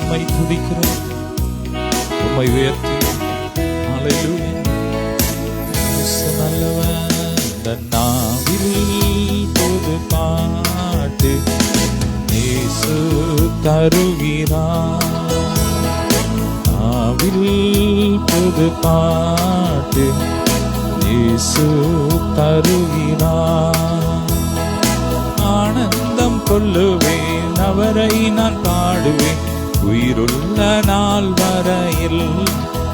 உம்மை துதிக்கிறோம், உம்மை உயர்த்தி. ஹல்லேலூயா. இயேசு நல்லவர். இந்த நாவில் புது பாட்டு இயேசு தருகிறார். நாவில் புது பாட்டு இயேசு தருகிறார். ஆனந்தம் கொள்ளுவேன், அவரை நான் பாடுவேன் உயிருள்ள நாள் வரையில்.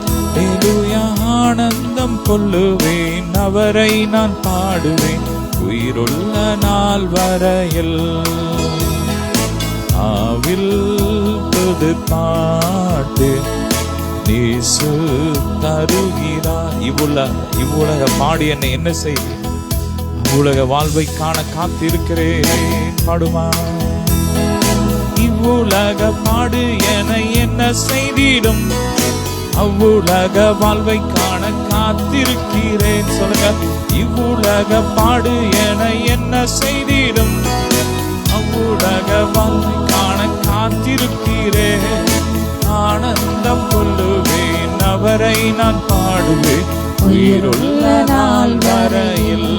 ஹல்லேலூயா. ஆனந்தம் கொள்ளுவேன், அவரை நான் பாடுவேன் உயிருள்ள நாள் வரையில். ஆவில் புது பாட்டு இயேசு தருகிறார். இவ்வுலக பாடி என்னை என்ன செய்வேன், உலக வாழ்வை காண காத்திருக்கிறேன். பாடுமா. இவ்வுலக பாடு என என்ன செய்திடும், அவ்வுலக வாழ்வை காண காத்திருக்கிறேன். சொல்லுங்க. இவ்வுலக பாடு என என்ன செய்திடும், அவ்வுலக வாழ்வை காண காத்திருக்கிறேன். ஆனந்தம் கொள்ளுவேன், அவரை நான் பாடுவேன் உயிருள்ள நாள் வரையில்.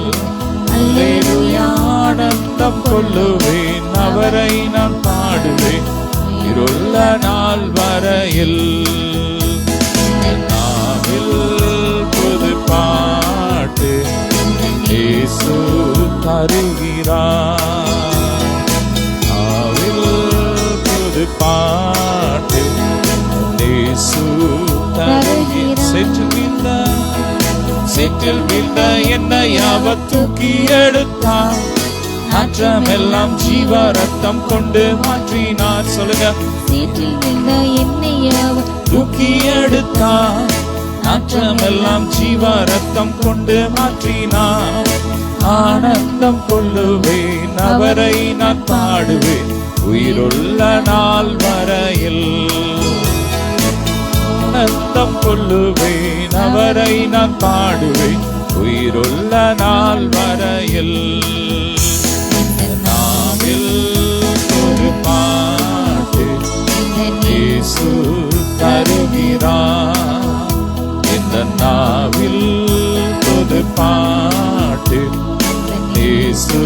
அல்லேலூயா. ஆனந்தம் கொள்ளுவேன், அவரை நான் பாடுவேன் உயிருள்ள நாள் வரையில். நாவில் புது பாட்டு இயேசு தருகிறார். நாவில் புது பாட்டு இயேசு தருகிறார். சேற்றில் வீழ்ந்த என்னை அவர் தூக்கி எடுத்தார். நாற்றமெல்லாம் ஜீவ ரத்தம் கொண்டு மாற்றினார். சொல்லுங்க. சேற்றில் வீழ்ந்த என்னை அவர் தூக்கி எடுத்தார். நாற்றமெல்லாம் ஜீவ ரத்தம் கொண்டு மாற்றினார். ஆனந்தம் கொள்ளுவேன், அவரை நான் பாடுவேன் உயிருள்ள நாள் வரையில். ஆனந்தம் கொள்ளுவேன், அவரை நான் பாடுவேன் உயிருள்ள நாள் வரையில். நாவில் ஒரு பாட்டு இயேசு தருகிறார். இந்த நாவில் புது பாட்டு இயேசு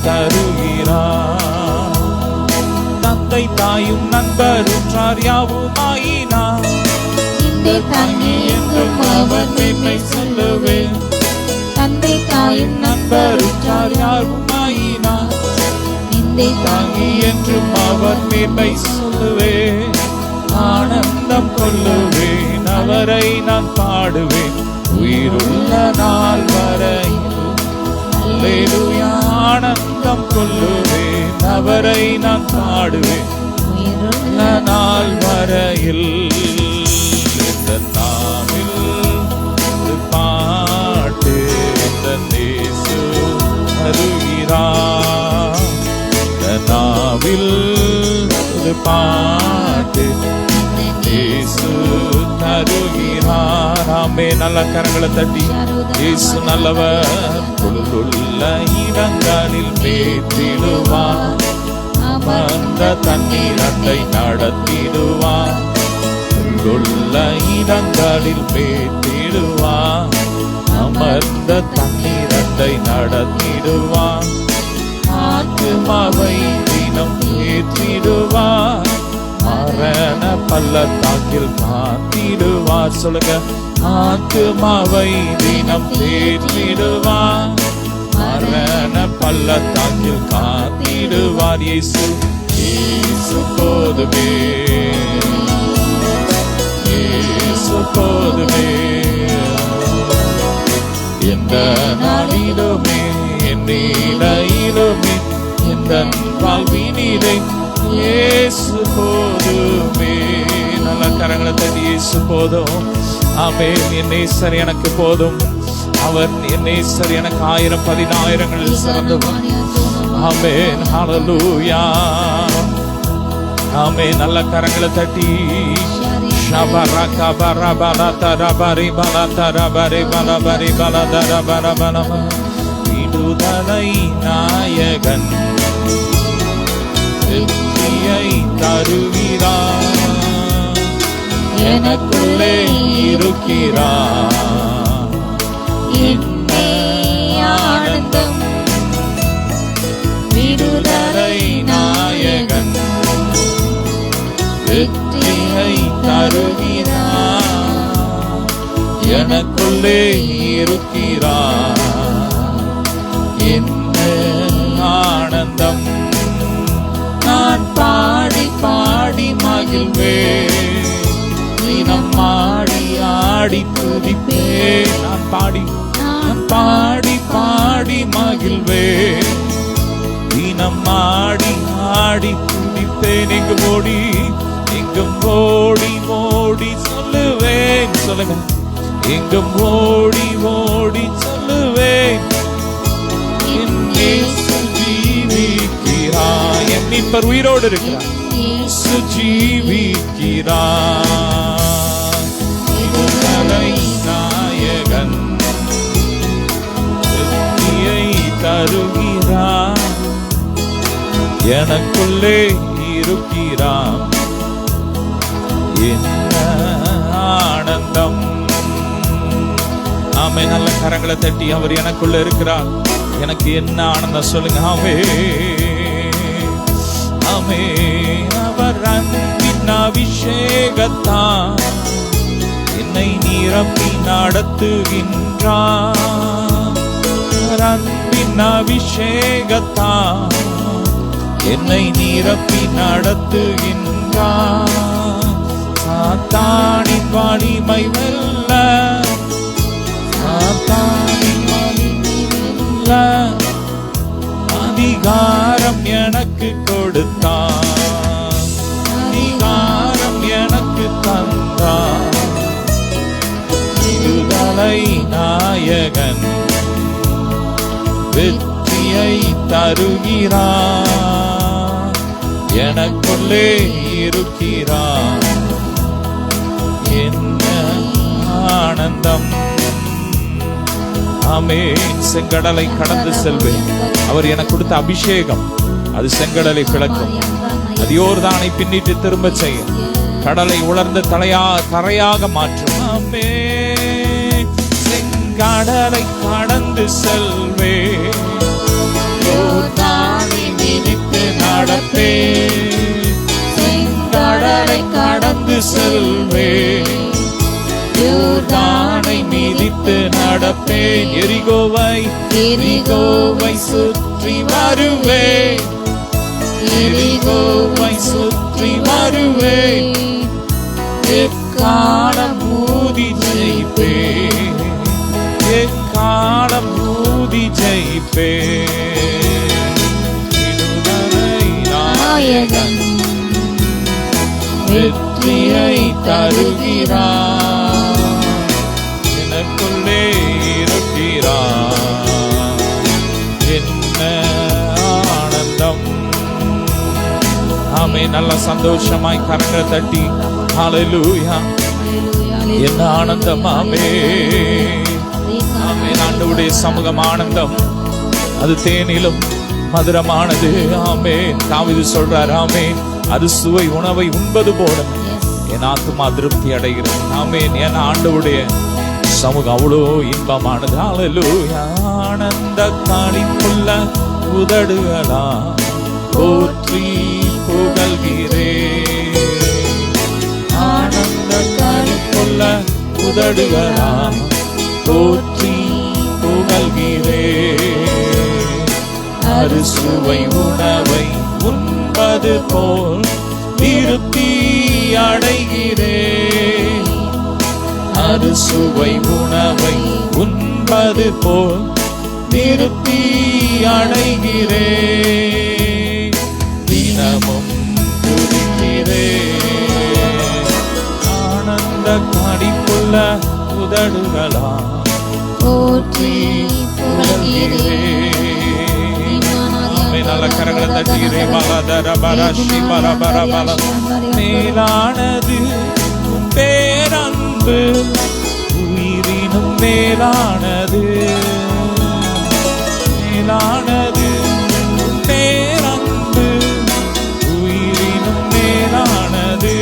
தருகிறார். தந்தை தாயும் நண்பர் உற்றார் யாவுமாயினார். தாங்கி என்றும் அவர் மேன்மை சொல்லுவேன். தந்தை தாயும் நண்பர் உற்றார் யாவுமாயினார். தாங்கி என்றும் அவர் மேன்மை சொல்லுவேன். ஆனந்தம் கொள்ளுவேன், அவரை நான் பாடுவேன் உயிருள்ள நாள் வரையில். அல்லேலூயா. ஆனந்தம் கொள்ளுவேன், அவரை நான் பாடுவேன் உயிருள்ள நாள் வரையில். இந்த நாவில் பாட்டு இந்த இயேசு தருகிறார். இந்த நாவில் பாட்டு இயேசு தருகிறார். ஆமே. நல்ல கரங்களை தட்டி இயேசு நல்லவர். பொழுதுள்ள இடங்களில் மேற்றிடுவார். அமர்ந்த தண்ணீரண்டை நடத்திடுவார். பொழுதுள்ள இடங்களில் மேற்றிடுவார். அமர்ந்த தண்ணீரண்டை நடத்திடுவார். ஆத்துமாவை தினம் ஏற்றிடுவார். மரண பள்ளத்தாக்கில் காத்திடுவார். சொல்லுங்க. ஆத்துமாவை தினம் ஏற்றிடுவார். மரண பள்ளத்தாக்கில் காத்திடுவார். இயேசு இயேசு போதுமே, இயேசு போதுமே. எந்த நாளிலுமே என் நிலையிலுமே எந்த வாழ்வினிலே இயேசு போதுமே. நல்ல கரங்களை தட்டி இயேசு போதும். ஆமென். என் நேசர் எனக்கு போதும். அவர் என் நேசர் எனக்கு 1000 சிறந்தவர். ஆமென். ஹல்லேலூயா. ஆமென். நல்ல கரங்களை தட்டி ஷபரக பரபலத ரபரி பலத ரபரி பலபரி பலத ரபர பலம. விடுதலை நாயகன் வெற்றியை தருகிறார். எனக்குள்ளே இருக்கிறார். என்னே ஆனந்தம் விடுதலை நாயகன் வெற்றியை தருகிறார். எனக்குள்ளே இருக்கிறார். என்ன ஆனந்தம். நான் பாடி பாடி மகிழ்வேன். தினம் ஆடி ஆடி துதிப்பேன். நான் பாடி பாடி மகிழ்வேன். தினம் ஆடி ஆடி துதிப்பேன். எங்கும் ஓடி ஓடி சொல்லுவேன். சொல்லுங்க. எங்கும் ஓடி ஓடி சொல்லுவேன். என் இயேசு ஜீவிக்கிறார். என் மீட்பர் உயிரோடு இருக்கிறார். இயேசு ஜீவிக்கிறார். விடுதலை நாயகன் வெற்றியை தருகிறார். எனக்குள்ளே இருக்கிறார். என்ன ஆனந்தம். ஆமே. நல்ல கரங்களை தட்டி அவர் எனக்குள்ள இருக்கிறார். எனக்கு என்ன ஆனந்தம் சொல்லுங்க. ஆமே ஆமே. அவர் அன்பின் அபிஷேகத்தான் என்னை நிரப்பி நடத்துகின்றார். அன்பின் அபிஷேகத்தான் என்னை நிரப்பி நடத்துகின்றார். சாத்தானின் வலிமை வெல்ல, சாத்தானின் வலிமை வெல்ல அதிகாரம் எனக்கு கொடுத்தார். அதிகாரம் எனக்கு தந்தார். விடுதலை நாயகன் வெற்றியை தருகிறார். எனக்குள்ளே இருக்கிறார். என்ன ஆனந்தம். ஆமென். செங்கடலை கடந்து செல்வேன். அவர் எனக்கு கொடுத்த அபிஷேகம் அது செங்கடலை பிளக்கும். அது யோர்தானை பின்னிட்டு திரும்ப செய்யும். கடலை உலர்ந்த தரையாக மாற்றும். ஆமென். செங்கடலை கடந்து செல்வேன். யோர்தானை மிதித்து நடப்பேன். செங்கடலை கடந்து செல்வேன். யோர்தானை மிதித்து நடப்பேன். எரிகோவை சுற்றி வருவேன். எரிகோவை சுற்றி வருவேன். எக்காலம் ஊதி ஜெயிப்பேன். எக்காலம் ஊதி ஜெயிப்பேன். விடுதலை நாயகன் வெற்றியை தருகிறார். எனக்குள்ளே இருக்கிறார். என்ன ஆனந்தம். ஆமே. நல்ல சந்தோஷமாய் கரங்களை தட்டி ஹல்லேலூயா. என்ன ஆனந்தம். ஆமே ஆமே. ஆண்டவருடைய சமூகம் ஆனந்தம். அது தேனிலும் மதுரமானது. ஆமே. தாவீது சொல்றார். ஆமே. அது சுவை உணவை உண்பது போல என் ஆத்துமா திருப்தி அடைகிறது. ஆமென். என் ஆண்டவருடைய சமூகம் அவ்வளோ இன்பமானது. ஹல்லேலூயா. ஆனந்த களிப்புள்ள உதடுகளா போற்றி புகழ்கிறேன். ஆனந்த களிப்புள்ள உதடுகளா போற்றி புகழ்கிறேன். அறுசுவை உணவை உண்பது போல் திருப்தி அடைகிறேன். அறுசுவை உணவை உண்பது போல் திருப்தி அடைகிறேன். தினமும் துதிக்கிறேன். ஆனந்த களிப்புள்ள உதடுகளா போற்றி புகழ்கிறேன். நல்ல கரங்களை தட்டுகிறேன். மேலானது பேரன்பு உயிரினும் மேலானது. மேலானது பேரன்பு உயிரினும் மேலானது.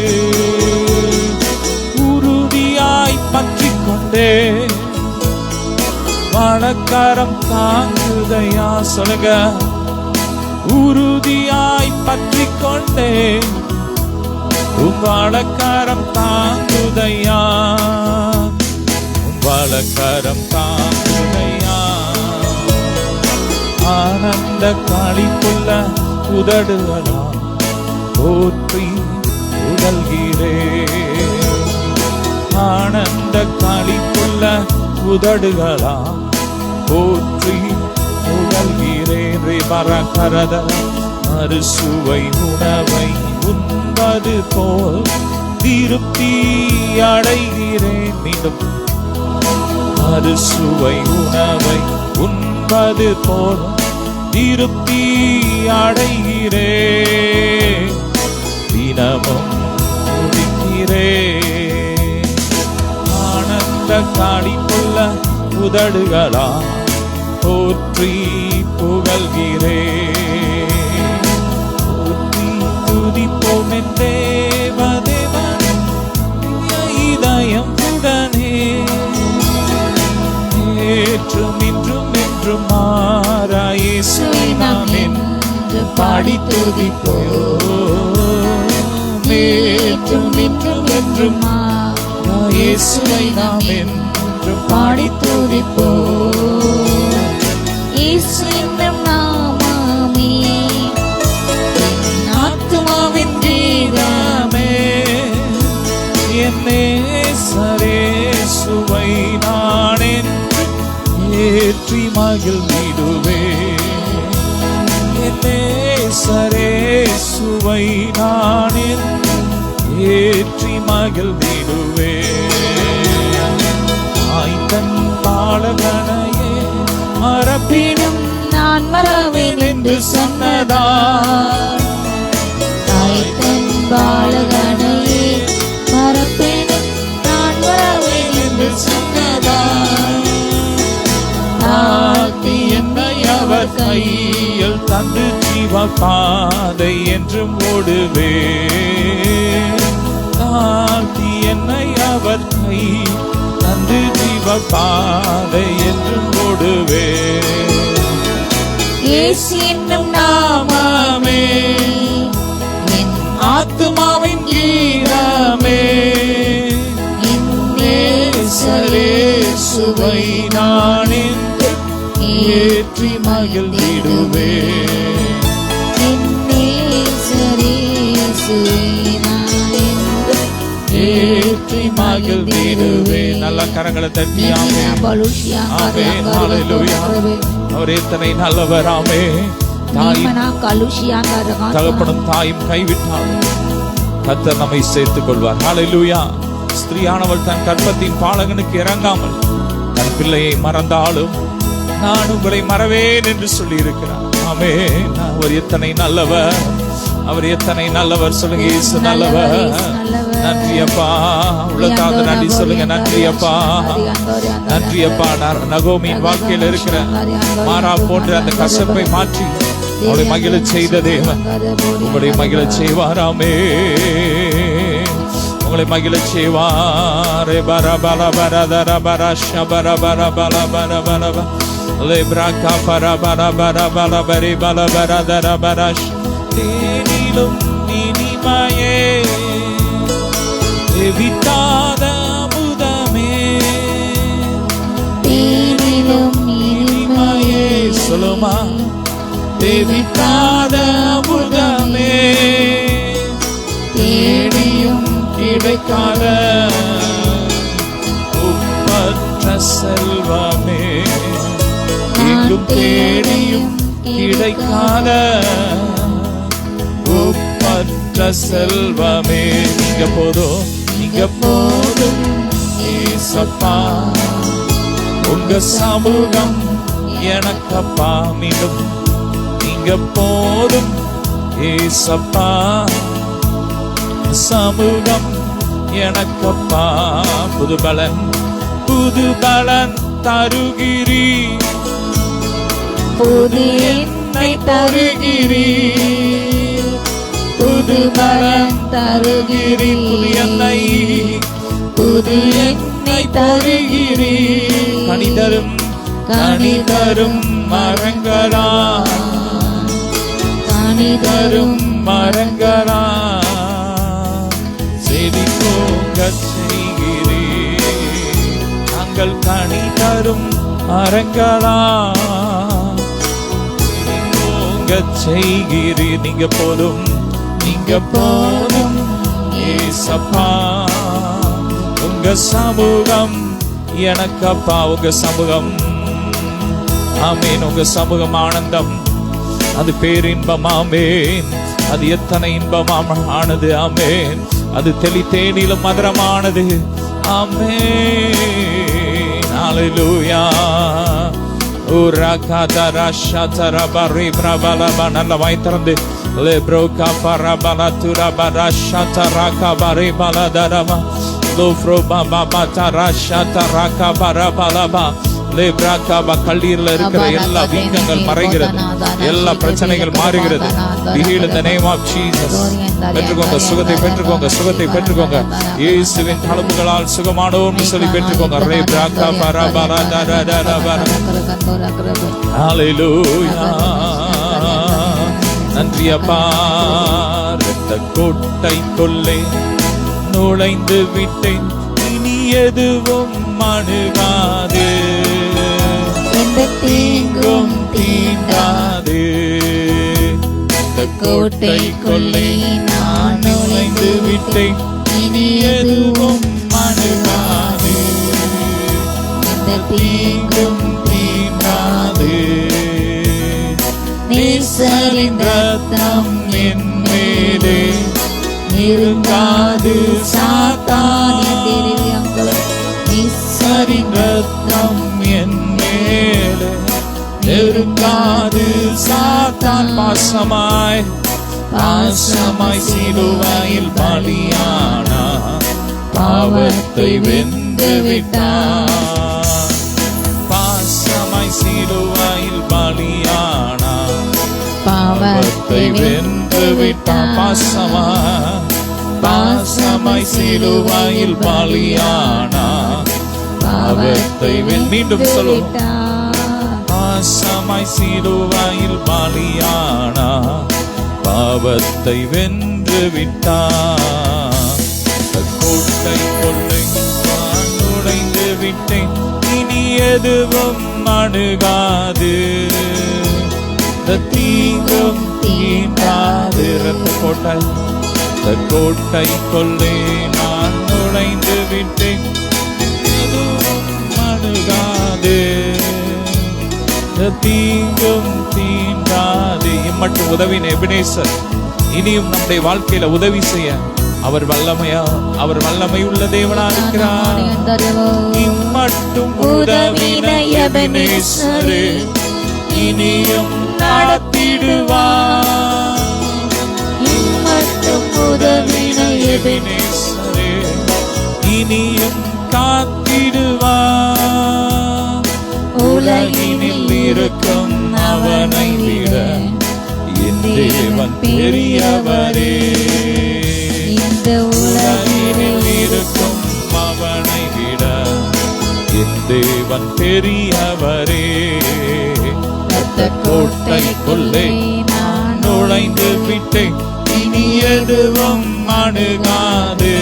வலக்கரம் தாங்குதையா. சொல்லுங்க, உறுதியாய் பற்றி கொண்டேன், உன் வலக்கரம் தாங்குதையா, உன் வலக்கரம் தாங்குதையா. ஆனந்த களிப்புள்ள உதடுகளால் போற்றி புகழ்கிறேன். ஆனந்த களிப்புள்ள உதடுகளால் போற்றி புகழ்கிறேன். பரகரத அறுசுவை உணவை உண்பது போல் திருப்தி அடைகிறேன். மீண்டும், அறுசுவை உணவை உண்பது போல் திருப்தி அடைகிறேன். தினமும் துதிக்கிறேன். ஆனந்த களிப்புள்ள உதடுகளா போற்றி புகழ்கிறேன். போற்றி துதிப்போம் என் தேவதேவன் இதயம் உடனே. ஏற்றும் இன்றும் என்றும் மாறா இயேசுவை நாம் என்று பாடி துதிப்போம். ஏற்றும் இன்றும் என்றும் மாறா இயேசுவை நாம் என்று பாடி துதிப்போம். இயேசு என்னும் நாமமே என் ஆத்துமாவின் கீதமே. என் நேசரேசுவை நான் என்று ஏற்றி மகிழ்ந்திடுவேன். என் நேசரேசுவை நான் என்று ஏற்றி மகிழ்ந்திடுவேன். ஆய்தன் பாலகனையே மறப்பினும் நான் மறவேன் என்று சொன்னதா. தாய்தன் பாலகனையே மறப்பேனும் நான் மறவேன் என்று சொன்னதா. தாழ்த்தி என்னை அவர் கையில் தந்து ஜீவ பாதை என்றும் ஓடுவேன். தாழ்த்தி என்னை அவர் கை தந்து ஜீவ பாதை என்றும் ஓடுவேன். இயேசு என்னும் நாமமே என் ஆத்துமாவின் கீதமே. என் நேசரேசுவை நான் என்று ஏற்றி மகிழ்ந்திடுவேன். என் நேசரேசுவை நான் என்று ஏற்றி மகிழ்ந்திடுவேன். நல்ல கரங்களை தட்டி ஆமென். ஆமென். ஹல்லேலூயா. அவர் எத்தனை நல்லவர். ஆமென். தாயும் தகப்பனும் தாயும் கைவிட்டால் கர்த்தர் நம்மை சேர்த்துக் கொள்வார். ஹல்லேலூயா. ஸ்திரீயானவள் தன் கர்ப்பத்தின் பாலகனுக்கு இறங்காமல் தன் பிள்ளையை மறந்தாலும் நான் உங்களை மறவேன் என்று சொல்லி இருக்கிறார். ஆமென். அவர் எத்தனை நல்லவர், அவர் எத்தனை நல்லவர். சொல்லுங்க, இயேசு நல்லவர். நன்றி அப்பா. உள்ளத்தாந்து நன்றி சொல்லுங்க. நன்றி அப்பா, நன்றி அப்பா. நகோமியின் வாழ்க்கையில் இருக்கிற மாறா போன்ற அந்த கசப்பை மாற்றி அவளை மகிழ செய்த தேவன் உங்களை மகிழ செய்வாராமே. உங்களை மகிழ செய்வாரே. பர பல பர தர பர ஷபர பர பல பர பல லேப்ராகா பர பர பர பல பரி பல பர தர பர தேனிலும் இனிமையே எவிட்டாத அமுதமே. தேனிலும் இனிமையே சொல்லுமா. எவிட்டாத அமுதமே தேடியும் கிடைக்காத ஒப்பற்ற செல்வமே. எங்கும் தேடியும் கிடைக்காத ஒப்பற்ற செல்வமே. நீங்க போதும், நீங்க போதும் ஏசப்பா. உங்க சமூகம் எனக்கப்பா. மீண்டும், நீங்க போதும் ஏசப்பா. சமூகம் எனக்கப்பா. புதுபலன் புதுபலன் தருகிறீ. புது என்னை தருகிறீ. புது பலன் தருகிறீ. புது என்னை புது என்னை தருகிறீ. கனிதரும் கனி தரும் மரங்களா, கனி தரும் மரங்களா, செழிப்போங்க செய்கிறீர். நாங்கள் கனி தரும் மரங்களா, செழிப்போங்க செய்கிறீர். நீங்க போதும், நீங்க போதும் ஏசப்பா. உங்க சமூகம் எனக்கப்பா, உங்க சமூகம். ஆமேன். உங்க சமூகம் ஆனந்தம், அது பேரின்பம். ஆமேன். அது எத்தனை இன்பமானது. ஆமேன். அது தெளித்தேனிலும் மதுரமானது. ஆமேன். ஹல்லேலூயா. நல்ல வாய் திறந்து லெப்ரோகா பரபல துரபர ஷதரகா பரிபல தரமா லோஃப்ரோ பாபா பதரா ஷதரகா பரபலபா லெப்ராகா. கல்லீரல இருக்கிற எல்லா வீக்கங்கள் மறைகிறது, எல்லா பிரச்சனைகள் மாறுகிறது. Heal in the name of Jesus. பெற்றுக்கோங்க சுகத்தை, பெற்றுக்கோங்க சுகத்தை, பெற்றுக்கோங்க. இயேசுவின் தழும்புகளால் சுகமானோர்னு சொல்லி பெற்றுக்கோங்க. லெப்ராகா பரபல தரதரபர. ஹல்லேலூயா. நன்றி அப்பா. இரத்த கோட்டைக்குள்ளே நுழைந்து விட்டேன், இனி எதுவும் அணுகாது, எந்த தீங்கும் தீண்டாது. இந்த கோட்டைக்குள்ளே நான் நுழைந்து விட்டேன், இனி எதுவும் அணுகாது, எந்த தீங்கும் தீண்டாது. நேசரின் ரத்தம் என் மேலே நெருங்காது சாத்தான். நேசரின் ரத்தம் என் மேலே நெருங்காது சாத்தான். பாசமாய் பாசமாய் சிலுவையில் பலியானா, பாவத்தை வென்று விட்டார். பாசமாய் சிலுவையில் பலியானா, பாவத்தை வென்று விட்டார். பாசமாய் சிலுவையில் பலியானா, பாவத்தை மீண்டும் சொல்லும். பாசமாய் சிலுவையில் பலியானா, பாவத்தை வென்று விட்டார். கோட்டை கொள்ளை நான் நுழைந்து விட்டேன், இனி எதுவும் அணுகாது, தீங்கும் தீண்டாது. கோட்டை கோட்டை கொள்ளை நான் நுழைந்து விட்டேன், எதுவும் அணுகாது, தீங்கும் தீண்டாது. இம்மட்டும் உதவின எபினேசர் இனியும் நம்முடைய வாழ்க்கையில உதவி செய்ய அவர் வல்லமை உள்ள தேவனா இருக்கிறார். இம்மட்டும் உதவின எபினேசரே இனியும் நடத்திடுவார். இம்மட்டும் உதவின எபினேசரே இனியும் காத்திடுவார். உலகினில் இருக்கும் அவனை விட என் தேவன் பெரியவரே. இந்த உலகினில் இருக்கும் அவனை விட என் தேவன் பெரியவரே. கோட்டைக்குள்ளே நான் நுழைந்து விட்டேன், இனி எதுவும் அணுகாது,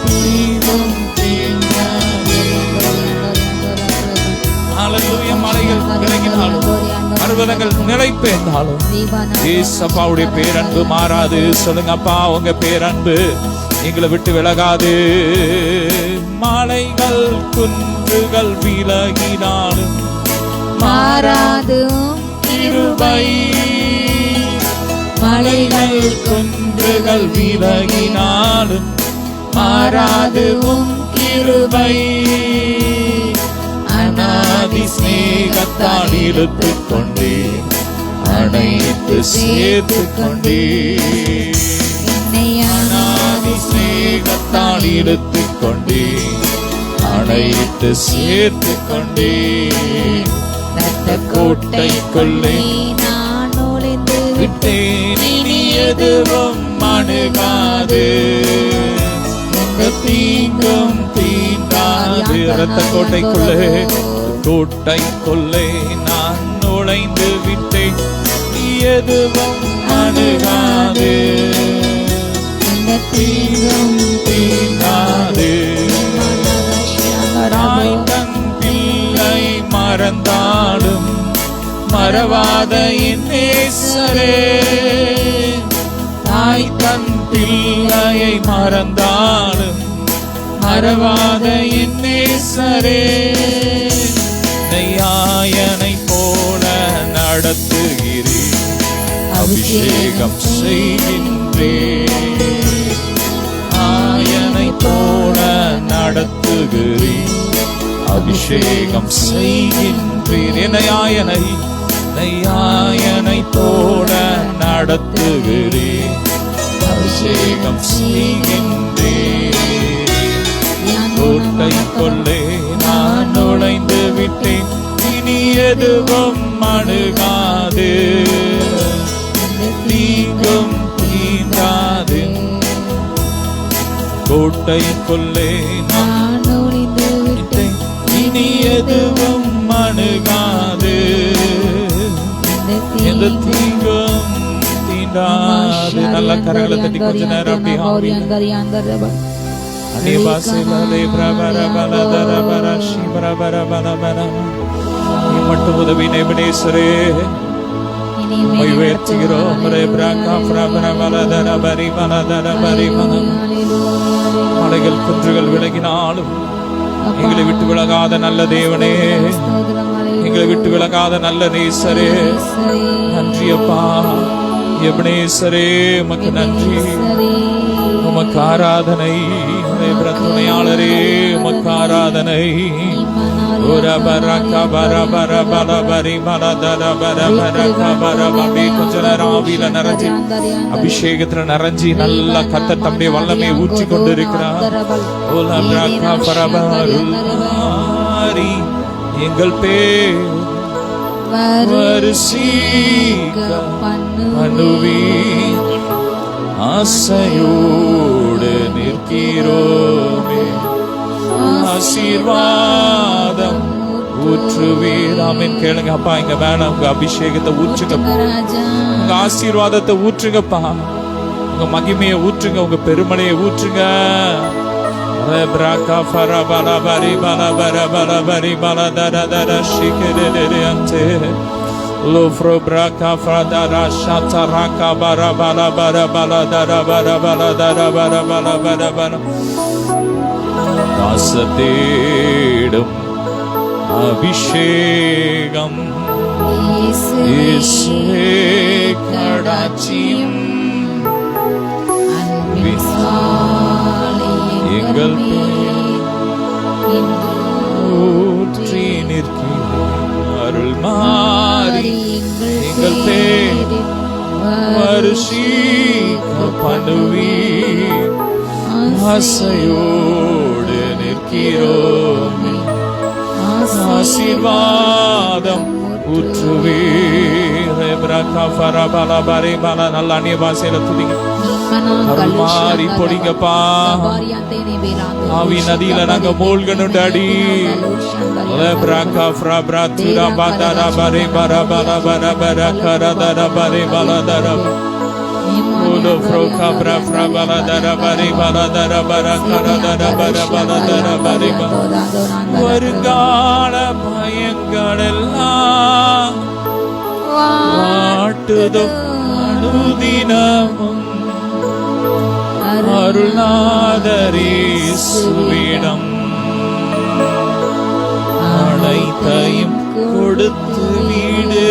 தீங்கும் தீண்டாது. ஹல்லேலூயா. மலைகள் விலகினாலும் பர்வதங்கள் நிலை பெயர்ந்தாலும் ஏசப்பாவுடைய பேரன்பு மாறாது. சொல்லுங்க அப்பா, உங்க பேரன்பு எங்களை விட்டு விலகாது. மலைகள் குன்றுகள் விலகினாலும் மாறாது கிருபை. மலைகள் குன்றுகள் விலகினாலும் மாறாது கிருபை. அநாதி ஸ்நேகத்தால் இழுத்துக் கொண்டே அனைத்து சேர்த்து கொண்டே. அநாதி ஸ்நேகத்தால் இழுத்துக் கொண்டே அனைத்து சேர்த்து கொண்டே. கோட்டைக்குள்ளே நான் நுழைந்து விட்டேன், இனி எதுவும் அணுகாது, தீங்கும் தீண்டாது. இரத்த கோட்டைக்குள்ளே கோட்டைக்குள்ளே நான் நுழைந்து விட்டேன், எதுவும் அணுகாது, தீங்கும் தீண்டாது. தாய் தன் பிள்ளை மறந்தாலும் மறவாத என் நேசரே, தாய் தன் பிள்ளையை மறந்தாலும் மறவாத என் நேசரே, ஆயனை போல நடத்துகிறேன், அபிஷேகம் செய்கின்றேன். ஆயனை போல நடத்துகிறேன், அபிஷேகம் செய்கின்றேன். என்னை ஆயனை போல நடத்துகிறேன், அபிஷேகம் செய்கின்றேன். கோட்டைக்குள்ளே நான் நுழைந்து விட்டேன், இனி எதுவும் அணுகாது, தீங்கும் தீண்டாது. கோட்டைக்குள்ளே நான் நுழைந்து விட்டேன், இனி எதுவும் அணுகாது, எந்த தீங்கும் தீண்டாது. நல்ல கரங்களை தட்டி கொஞ்ச நேரம் அப்படி மட்டும் உதவி நேபனேஸ்வரே உயர்த்துகிறோம். மலைகள் குன்றுகள் விலகினாலும் எங்களை விட்டு விலகாத நல்ல தேவனே, எங்களை விட்டு விலகாத நல்ல நேசரே, நன்றி அப்பா. எபனேசரே உமக்கு நன்றி, உமக்கு ஆராதனை. துணையாளரே உமக்கு ஆராதனை. கொஞ்ச நேரம் ஆவியில நிறைஞ்சி அபிஷேகத்துல நிறைஞ்சி நல்ல கர்த்தர் தம்முடைய வல்லமையை ஊற்றி கொண்டு இருக்கிறார். எங்கள் பேர் ஆசையோடு நிற்கிறோமே, ஆசீர்வாதம் ஊற்றுவீர். ஆமென். கேளுங்க அப்பா, இங்க மேல உங்க அபிஷேகத்தை ஊற்றுங்க, உங்க ஆசீர்வாதத்தை ஊற்றுங்கப்பா, உங்க மகிமையை ஊற்றுங்க, உங்க பெருமலையை ஊற்றுங்க. Lofro braka fradara shataraka bara bara bara bara dara bara bara dara bara bara bara bara தாசத்தேடும் அபிஷேகம் இயேசுவே கடாட்சியும் எங்கள் ஊற்றி நிற்கிறோம். அருள் மாறி எங்கள் பேர் வருஷிக்க பண்ணுவீர், ஆசையோடு நிற்கிறோம், ஆசீர்வாதம் ஊற்றுவீர். நல்ல அந்நிய பாஷையில துதிங்க, அருள் மாறி பொடிங்கப்பா. ஆவி நதியில நாங்க மூழ்கணும் டாடி. வருங்கால பயங்கள் எல்லாம் வாட்டுதோ அனுதினமும் அருள்நாதரேசுவிடம் அனைத்தையும் கொடுத்து வீடு.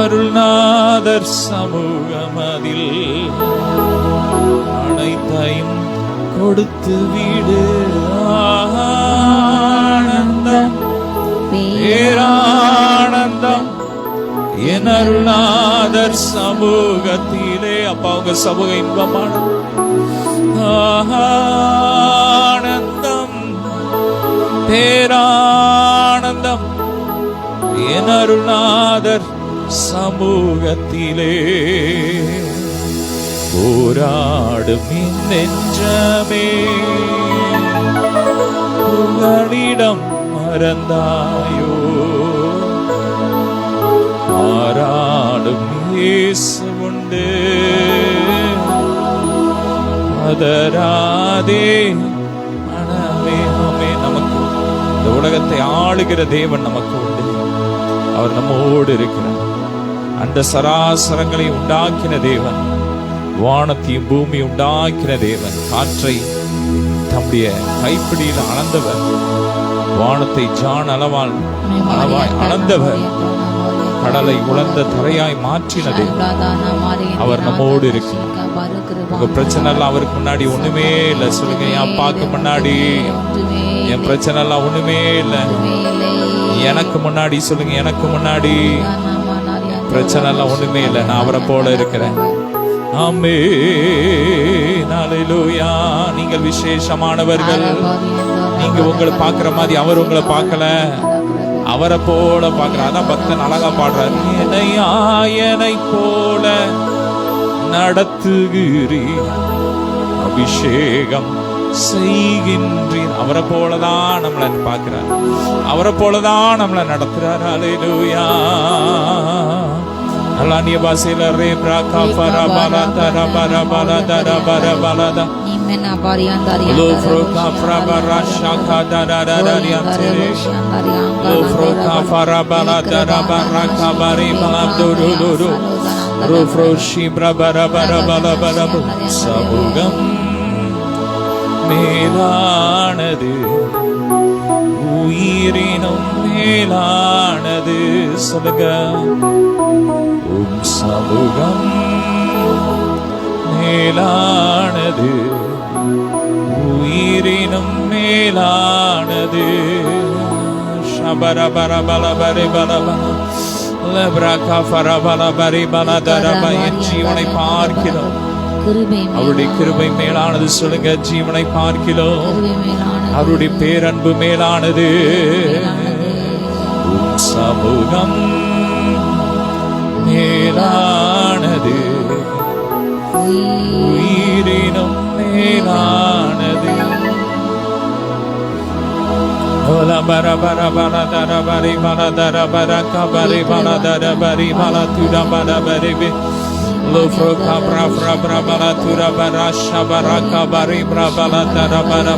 அருள்நாதர் சமூகமதில் அனைத்தையும் கொடுத்து வீடு. ஆனந்தம் பேரானந்தம் என் அருள்நாதர் சமூகத்திலே. அப்பா உங்க சமூக இன்பமான ஆனந்தம் பேரானந்தம் என் அருள்நாதர் சமூகத்திலே. போராடும் நெஞ்சமே உங்களிடம் மறந்தாயோ மாறாடும் இயேசு உண்டு பதறாதே மனமே. ஆமே. நமக்கு இந்த உலகத்தை ஆளுகிற தேவன் நமக்கு உண்டு. அவர் நம்மோடு இருக்கிறார். அந்த சராசரங்களை உண்டாக்கின தேவன், வானத்தையும் பூமி உண்டாக்கின தேவன், காற்றை தம்முடைய கைப்பிடியில் அளந்தவர், வானத்தை ஜான் அளவாய் அளந்தவர், கடலை உலர்ந்த தரையாய் மாற்றின தேவன், அவர் நம்மோடு இருக்கிறார். உங்க பிரச்சனை எல்லாம் அவருக்கு முன்னாடி ஒண்ணுமே இல்லை. சொல்லுங்க, என் அப்பாவுக்கு முன்னாடி என் பிரச்சனை எல்லாம் ஒண்ணுமே இல்லை. எனக்கு முன்னாடி சொல்லுங்க, எனக்கு முன்னாடி பிரச்சனை எல்லாம் ஒண்ணுமே இல்லை. நான் அவரை போல இருக்கிறேன். ஆமென். ஹல்லேலூயா. நீங்கள் விசேஷமானவர்கள். நீங்க உங்களை பார்க்கிற மாதிரி அவர் உங்களை பார்க்கல, அவரை போல பார்க்கிறார். அதான் பக்தன் அழகா பாடுறார். என்னை போல நடத்துகிறீர், அபிஷேகம் செய்கின்றீர். அவரை போலதான் நம்மளை பார்க்கிறார், அவரை போலதான் நம்மளை நடத்துறார். ஹல்லேலூயா. அல்லானிய பாஷையில ரே பிரகா பரா பலா தர பரா பலா தர பரா பலா த நிமெனா பாரியாந்தாரியா லோ ஃப்ரோகா ஃப்ரபரா ஷாகா தரரரியா தெரே லோ ஃப்ரோகா ஃபரா பலா தர பரா கபரி பலா துருரு ரோ ஃப்ரோஷி பிரபரா பரா பலா பலா சமுகம் மேலானது, உயிரினும் மேலானது. சொல்லுங்க, சமூகம் மேலானது, உயிரினும் மேலானது. என் ஜீவனை பார்க்கிறோம், அவருடைய கிருபை மேலானது. சொல்லுங்க, ஜீவனை பார்க்கிறோம், அவருடைய பேரன்பு மேலானது. சமூகம் மேலானது, உயிரினும் மேலானது. பர பர பர தர பரி பர தர பர கபரி பர தர பரி பர துர பர பரி லோ ஃப்ரோகா பிரா பிரா பிரா பர துர பர ஷபர கபரி பிரா பர தர பர.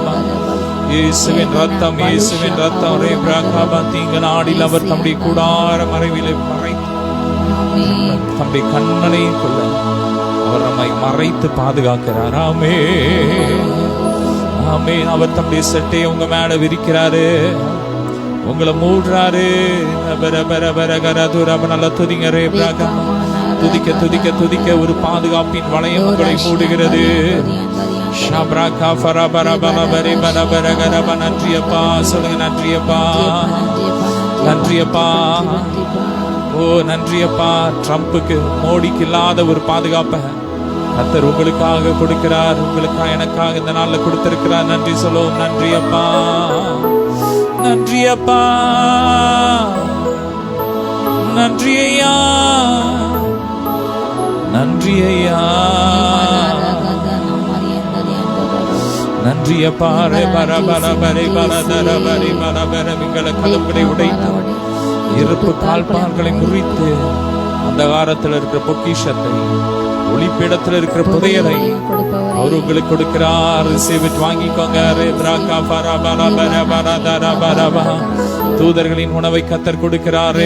இயேசுவின் ரத்தம், இயேசுவின் ரத்தம். ரே பிரகா பந்தீங்க நாடில் அவர் தம்முடைய கூடார மறைவிலே மறைத்து, தம்முடைய கண்ணனை கொள்ள அவர் நம்மை மறைத்து பாதுகாக்கிறார். ஆமென். ஆமென். அவர் தம்முடைய சட்டையை உங்க மேல விரிக்கிறாரு, உங்களை மூடுறாரு. நல்லா துதிங்க. ரே பிரகா துதிக்க துதிக்க துதிக்க ஒரு பாதுகாப்பின் வளையம் உங்களை மூடுகிறது. நன்றியப்பா. சொல்லுங்க, நன்றியப்பா, நன்றியப்பா. ஓ நன்றியப்பா. ட்ரம்புக்கு, மோடிக்கு இல்லாத ஒரு பாதுகாப்பை கர்த்தர் உங்களுக்காக கொடுக்கிறார், உங்களுக்காக எனக்காக இந்த நாள்ல கொடுத்திருக்கிறார். நன்றி சொல்லுவோம். நன்றியப்பா, நன்றியப்பா, நன்றி ஐயா, நன்றி ஐயா, நன்றியப்பா. கதவுகளை உடைத்து, இருப்பு கால்பான்களை முறித்து, அந்த காலத்தில் இருக்கிற பொக்கிஷத்தை, ஒளிப்பிடத்தில் இருக்கிற புதையலை அவர் உங்களுக்கு கொடுக்கிறார். வாங்கிக்கோங்க. தூதர்களின் உணவை கத்தர் கொடுக்கிறார்.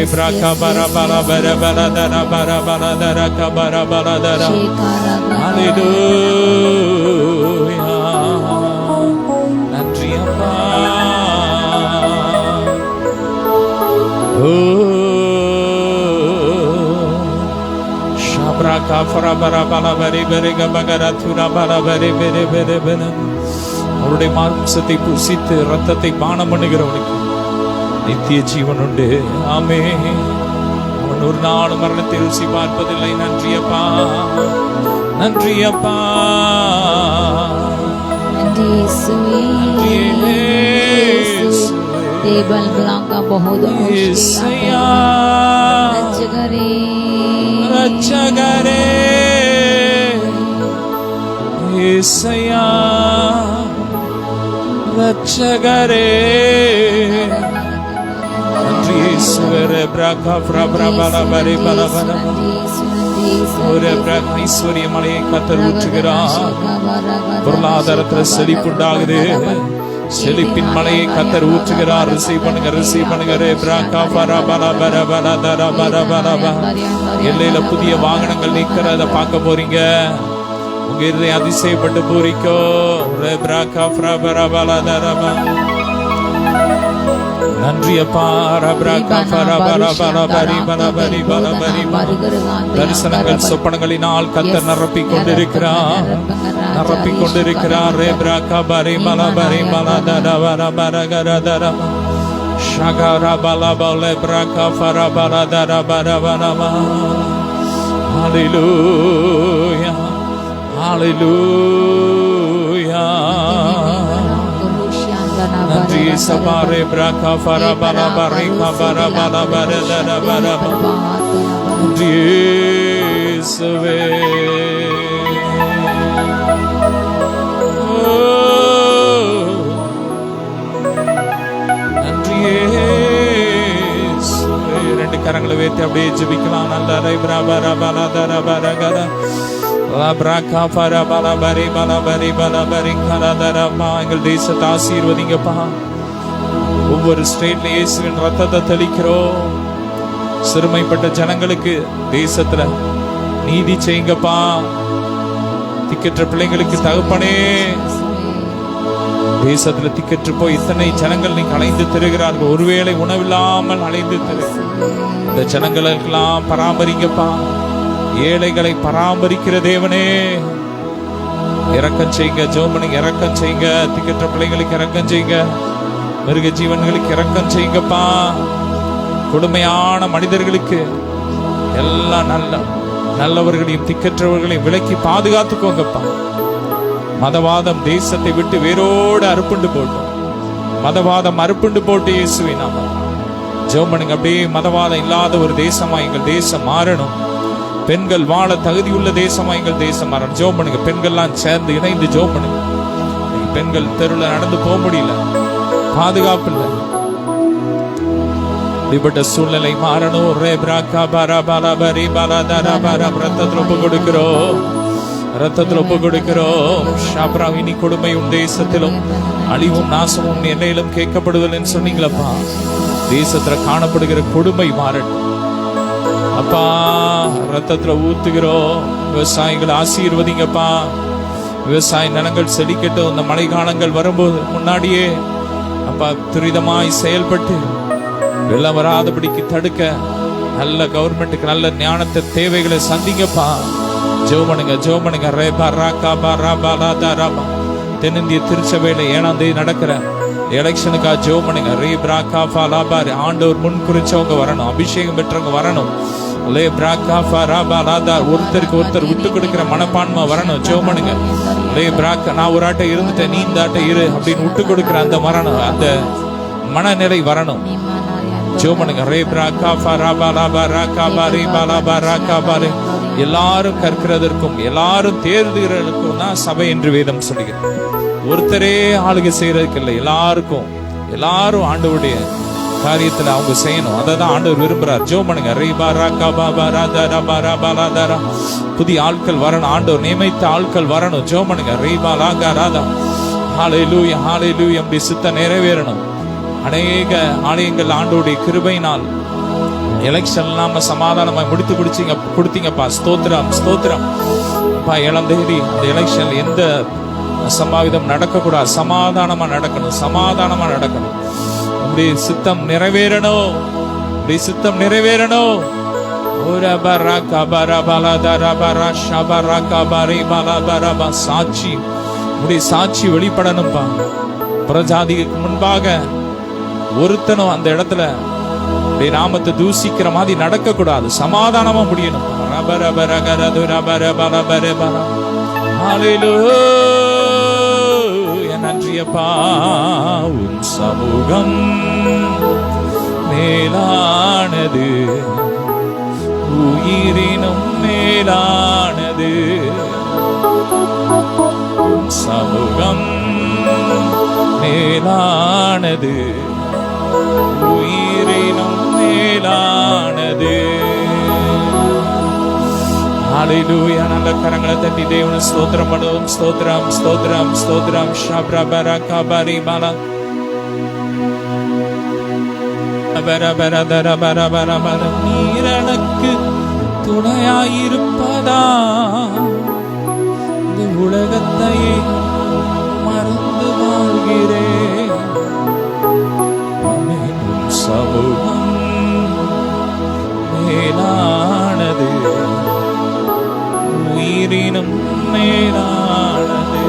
நன்றி அப்பா. அவருடைய மாம்சத்தை புசித்து ரத்தத்தை பானம் பண்ணுகிறவனுக்கு நித்திய ஜீவன் உண்டு. ஆமே. அவன் ஒரு நாள் மரணத்தை ருசி பார்ப்பதில்லை. நன்றியப்பா, நன்றியப்பா, टेबल का बहुत रक्षगरे येसया ரட்சகரே நன்றி இயேசுவே பிரகா பிரபல பரி பலபல ஒரு பிரக ஐஸ்வர்ய மலையை கர்த்தர் ஊற்றுகிறார். பொருளாதாரத்துல செழிப்புண்டாகுது. செழிப்பின் மலையை கர்த்தர் ஊற்றுகிறார். ரிசீவ் பண்ணுங்க, ரிசீவ் பண்ணுங்க. ரே பிரகா பரபல பரபல தர பரபல. எல்லையில புதிய வாகனங்கள் நிக்கிறத பார்க்க போறீங்க. உங்க இருதயம் அதிசயப்பட்டு பூரிக்கோ. ரே பிரகா பிரபல தரப. நன்றி அப்பா. ரப்ரகா பரபல பலபரி பலபரி பலபரி. தரிசனங்கள் சொப்பனங்களினால் கர்த்தர் நிரப்பிக் கொண்டிருக்கிறார், நிரப்பிக் கொண்டிருக்கிறார். ரே பிரகா பரி பலபரி பலதர பரபரகர தர ஷகர பலபல பிரகா பரபல தர பரபரம. ஹalleluya, ஹalleluya. நன்றி சபாரே பிரகா பரபல பரி பரபல பரதர பரப. நன்றி இயேசுவே. நன்றி இயேசுவே. ரெண்டு கரங்களை வைத்து அப்படியே ஜெபிக்கலாம். நல்ல ரை பிரபர பலதர பரகர பிரகா பரபல பரி பலபரி பலபரி கரதரமா. எங்கள் தேசத்தை ஆசீர்வதிங்கப்பா. ஒவ்வொரு ஸ்டேட்ல இயேசுவின் ரத்தத்தை தெளிக்கிறோம். சிறுமைப்பட்ட ஜனங்களுக்கு தேசத்துல நீதி செய்யுங்கப்பா. திக்கற்ற பிள்ளைங்களுக்கு தகப்பனே, தேசத்துல திக்கற்று போய் இத்தனை ஜனங்கள் நீங்க அலைந்து திரிகிறார்கள். ஒருவேளை உணவில்லாமல் அலைந்து திரு இந்த ஜனங்களுக்கெல்லாம் பராமரிங்கப்பா. ஏழைகளை பராமரிக்கிற தேவனே, இரக்கம் செய்யுங்க. ஜோமனுக்கு இரக்கம் செய்யுங்க. திக்கற்ற பிள்ளைங்களுக்கு இரக்கம் செய்யுங்க. மிருக ஜீவன்களுக்கு இரக்கம் செய்யுங்கப்பா. கொடுமையான மனிதர்களுக்கு எல்லாம் நல்லவர்களையும் திக்கற்றவர்களையும் விலக்கி பாதுகாத்துக்கோங்கப்பா. மதவாதம் தேசத்தை விட்டு வேரோடு அறுப்புண்டு போட்டோம். மதவாதம் அறுப்புண்டு போட்டு இயேசுவை நாம ஜெபம் அப்படியே மதவாதம் இல்லாத ஒரு தேசமா எங்கள் தேசம் மாறணும். பெண்கள் வாழ தகுதியுள்ள தேசமா எங்கள் தேசம் மாறணும். ஜெபம் பண்ணுங்க. பெண்கள்லாம் சேர்ந்து இணைந்து ஜெபம் பண்ணுங்க. பெண்கள் தெருவில் நடந்து போக முடியல, பாதுகாப்பு இல்லை. இப்படிப்பட்ட சூழ்நிலை மாறணும். ரே பிரகா பரபல பரி பலதர பரப. ரத்தத்தில் ஒப்பு கொடுக்கிறோம், ரத்தத்தில் ஒப்பு கொடுக்கிறோம். ஷாப்ரா, இனி கொடுமையும் தேசத்திலும் அழிவும் நாசமும் எல்லையிலும் கேட்கப்படுவதில்லைன்னு சொன்னீங்களப்பா. தேசத்துல காணப்படுகிற கொடுமை மாறட்டும் அப்பா. ரத்தத்துல ஊத்துகிறோம். விவசாயிகளை ஆசீர்வதிங்கப்பா. விவசாய நிலங்கள் செழிக்கட்டும். இந்த மழை காலங்கள் வரும்போது முன்னாடியே அப்பா துரிதமாய் செயல்பட்டு வெள்ளம் வராதபடிக்கு தடுக்க நல்ல கவர்மெண்ட்டுக்கு நல்ல ஞானத்தை தேவைகளை சந்திங்கப்பா. ஜெபமனுங்க, ஜெபமனுங்க. ரே பராகா பரபல தரப. தென்னிந்திய திருச்சபையில 7ஆம் தேதி நடக்கிற எலெக்ஷனுக்கா ஜெபமனுங்க. ரே பிராகா பலபரி. ஆண்டவர் முன் குறிச்சவங்க வரணும், அபிஷேகம் பெற்றவங்க வரணும். லே பிராகா பரபல தர. ஒருத்தருக்கு ஒருத்தர் விட்டு கொடுக்கிற மனப்பான்மை வரணும். ஜெபமனுங்க. லே பிராகா, நான் ஒரு ஆட்டை இருந்துட்டேன், நீ இந்த ஆட்டை இரு அப்படின்னு விட்டு கொடுக்கிற அந்த மரணம், அந்த மனநிலை வரணும். ஜெபமனுங்க. ரே பிராகா பரபல பராகா பரி பலபராகா பரி. எல்லாரும் கற்கிறதற்கும் எல்லாரும் தேர்தலுக்கும் தான் சபை என்று வேதம் சொல்லுகிறது. ஒருத்தரே ஆளுகை செய்யறதுக்கு இல்லை, எல்லாருக்கும் எல்லாரும் ஆண்டவருடைய காரியத்துல அவங்க செய்யணும். அதை தான் ஆண்டவர் விரும்புறார். ஜெபம் பண்ணுங்க. புதிய ஆட்கள் வரணும், ஆண்டவர் நியமித்த ஆட்கள் வரணும். ஜெபம் பண்ணுங்க. ஹல்லேலூயா, ஹல்லேலூயா. அப்படி சித்தம் நிறைவேறணும். அநேக ஆலயங்கள் ஆண்டவருடைய கிருபையினால் எலெக்ஷன் இல்லாம சமாதானமா முடித்து கொடுத்தீங்கப்பா. ஸ்தோத்திரம், ஸ்தோத்திரம் அப்பா. 7ஆம் தேதி அந்த எலெக்ஷன் எந்த அசம்பாவிதம் நடக்கக்கூடாது, சமாதானமா நடக்கணும், சமாதானமா நடக்கணும். உங்களுடைய சித்தம் நிறைவேறணும், உங்களுடைய சித்தம் நிறைவேறணும். சாட்சி, உங்களுடைய சாட்சி வெளிப்படணும்பா. பிரஜாதிக்கு முன்பாக ஒருத்தனும் அந்த இடத்துல நாமத்தை தூசிக்கிற மாதிரி நடக்க கூடாது, சமாதானமா முடியணும். நன்றியப்பா. உன் சமூகம் மேலானது, உயிரினும் மேலானது. சமூகம் மேலானது, மேலானது, உயிரினும் மேலானது. ஹல்லேலூயா. நல்ல கரங்களை தட்டி தேவனை ஸ்தோத்திரம் பண்ணுவோம். ஸ்தோத்திரம், ஸ்தோத்திரம், ஸ்தோத்திரம். ஷப்ரபர கபரி பல நீர் எனக்கு துணையாயிருப்பதா, இந்த உலகத்தையே மறந்து வாழ்கிறேன். சமூகம் மேலானது, உயிரினும் மேலானது.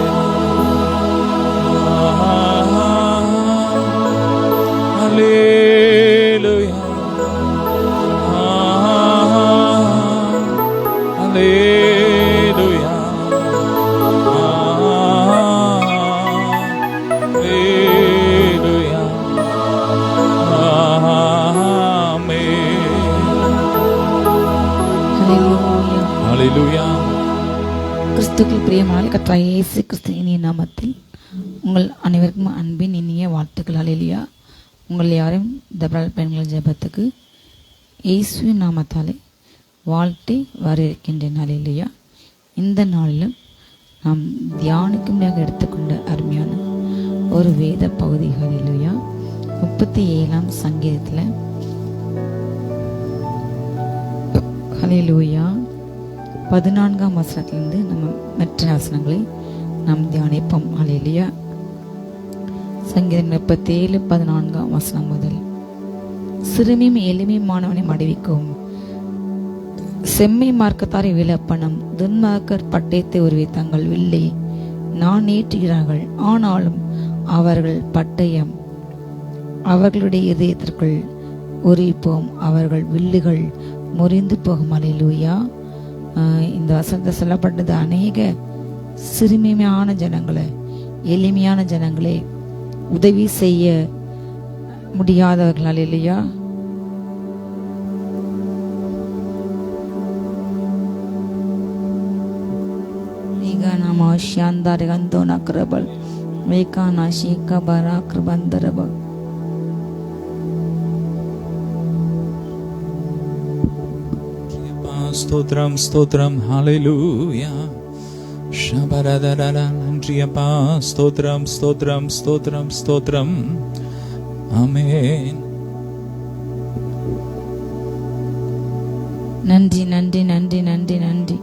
அல்லேலூயா, அல்லேலூயா, அல்லேலூயா. ஹல்லேலூயா. கிறிஸ்துவுக்குள் பிரியமான கர்த்தராகிய இயேசு கிறிஸ்துவின் இனிய நாமத்தில் உங்கள் அனைவருக்கும் அன்பின் இனிய வாழ்த்துக்கள். ஹல்லேலூயா. உங்கள் யாரும் இந்த பெண்கள் ஜெபத்துக்கு இயேசுவின் நாமத்தாலே வாழ்த்தி வரவேற்கின்றேன். ஹல்லேலூயா. இந்த நாளிலும் நாம் தியானிக்கும்படியாக எடுத்துக்கொண்ட அருமையான ஒரு வேத பகுதி. ஹல்லேலூயா. 37ஆம் சங்கீதத்தில் ஹல்லேலூயா 14ஆம் வசனத்திலிருந்து நம்ம மற்ற வசனங்களை நாம் தியானிப்போம். ஹல்லேலூயா. சங்கீதம் 37:14 வசனம் முதல். சிறுமியும் எளிமையுமானவனை மடிவிக்கவும், செம்மை மார்க்கத்தாரை விலப்பனம், துன்மார்க்கர் பட்டயத்தை உருவி தங்கள் வில்லை நான் ஏற்றுகிறார்கள். ஆனாலும் அவர்கள் பட்டயம் அவர்களுடைய இதயத்திற்குள் உரிப்போம், அவர்கள் வில்லுகள் முறிந்து போகும். ஹல்லேலூயா. இந்த வசனத்தை சொல்லப்பட்டது அநேக சிறுமியான ஜனங்களை, எளிமையான ஜனங்களை, உதவி செய்ய முடியாதவர்கள். ஹல்லேலூயா. ஸ்தோத்திரம், ஸ்தோத்திரம். ஹல்லேலூயா. ஷபரதரர நன்றியப்பா. ஸ்தோத்திரம், ஸ்தோத்திரம், ஸ்தோத்திரம், ஸ்தோத்திரம். ஆமென். நன்றி, நன்றி, நன்றி, நன்றி, நன்றி.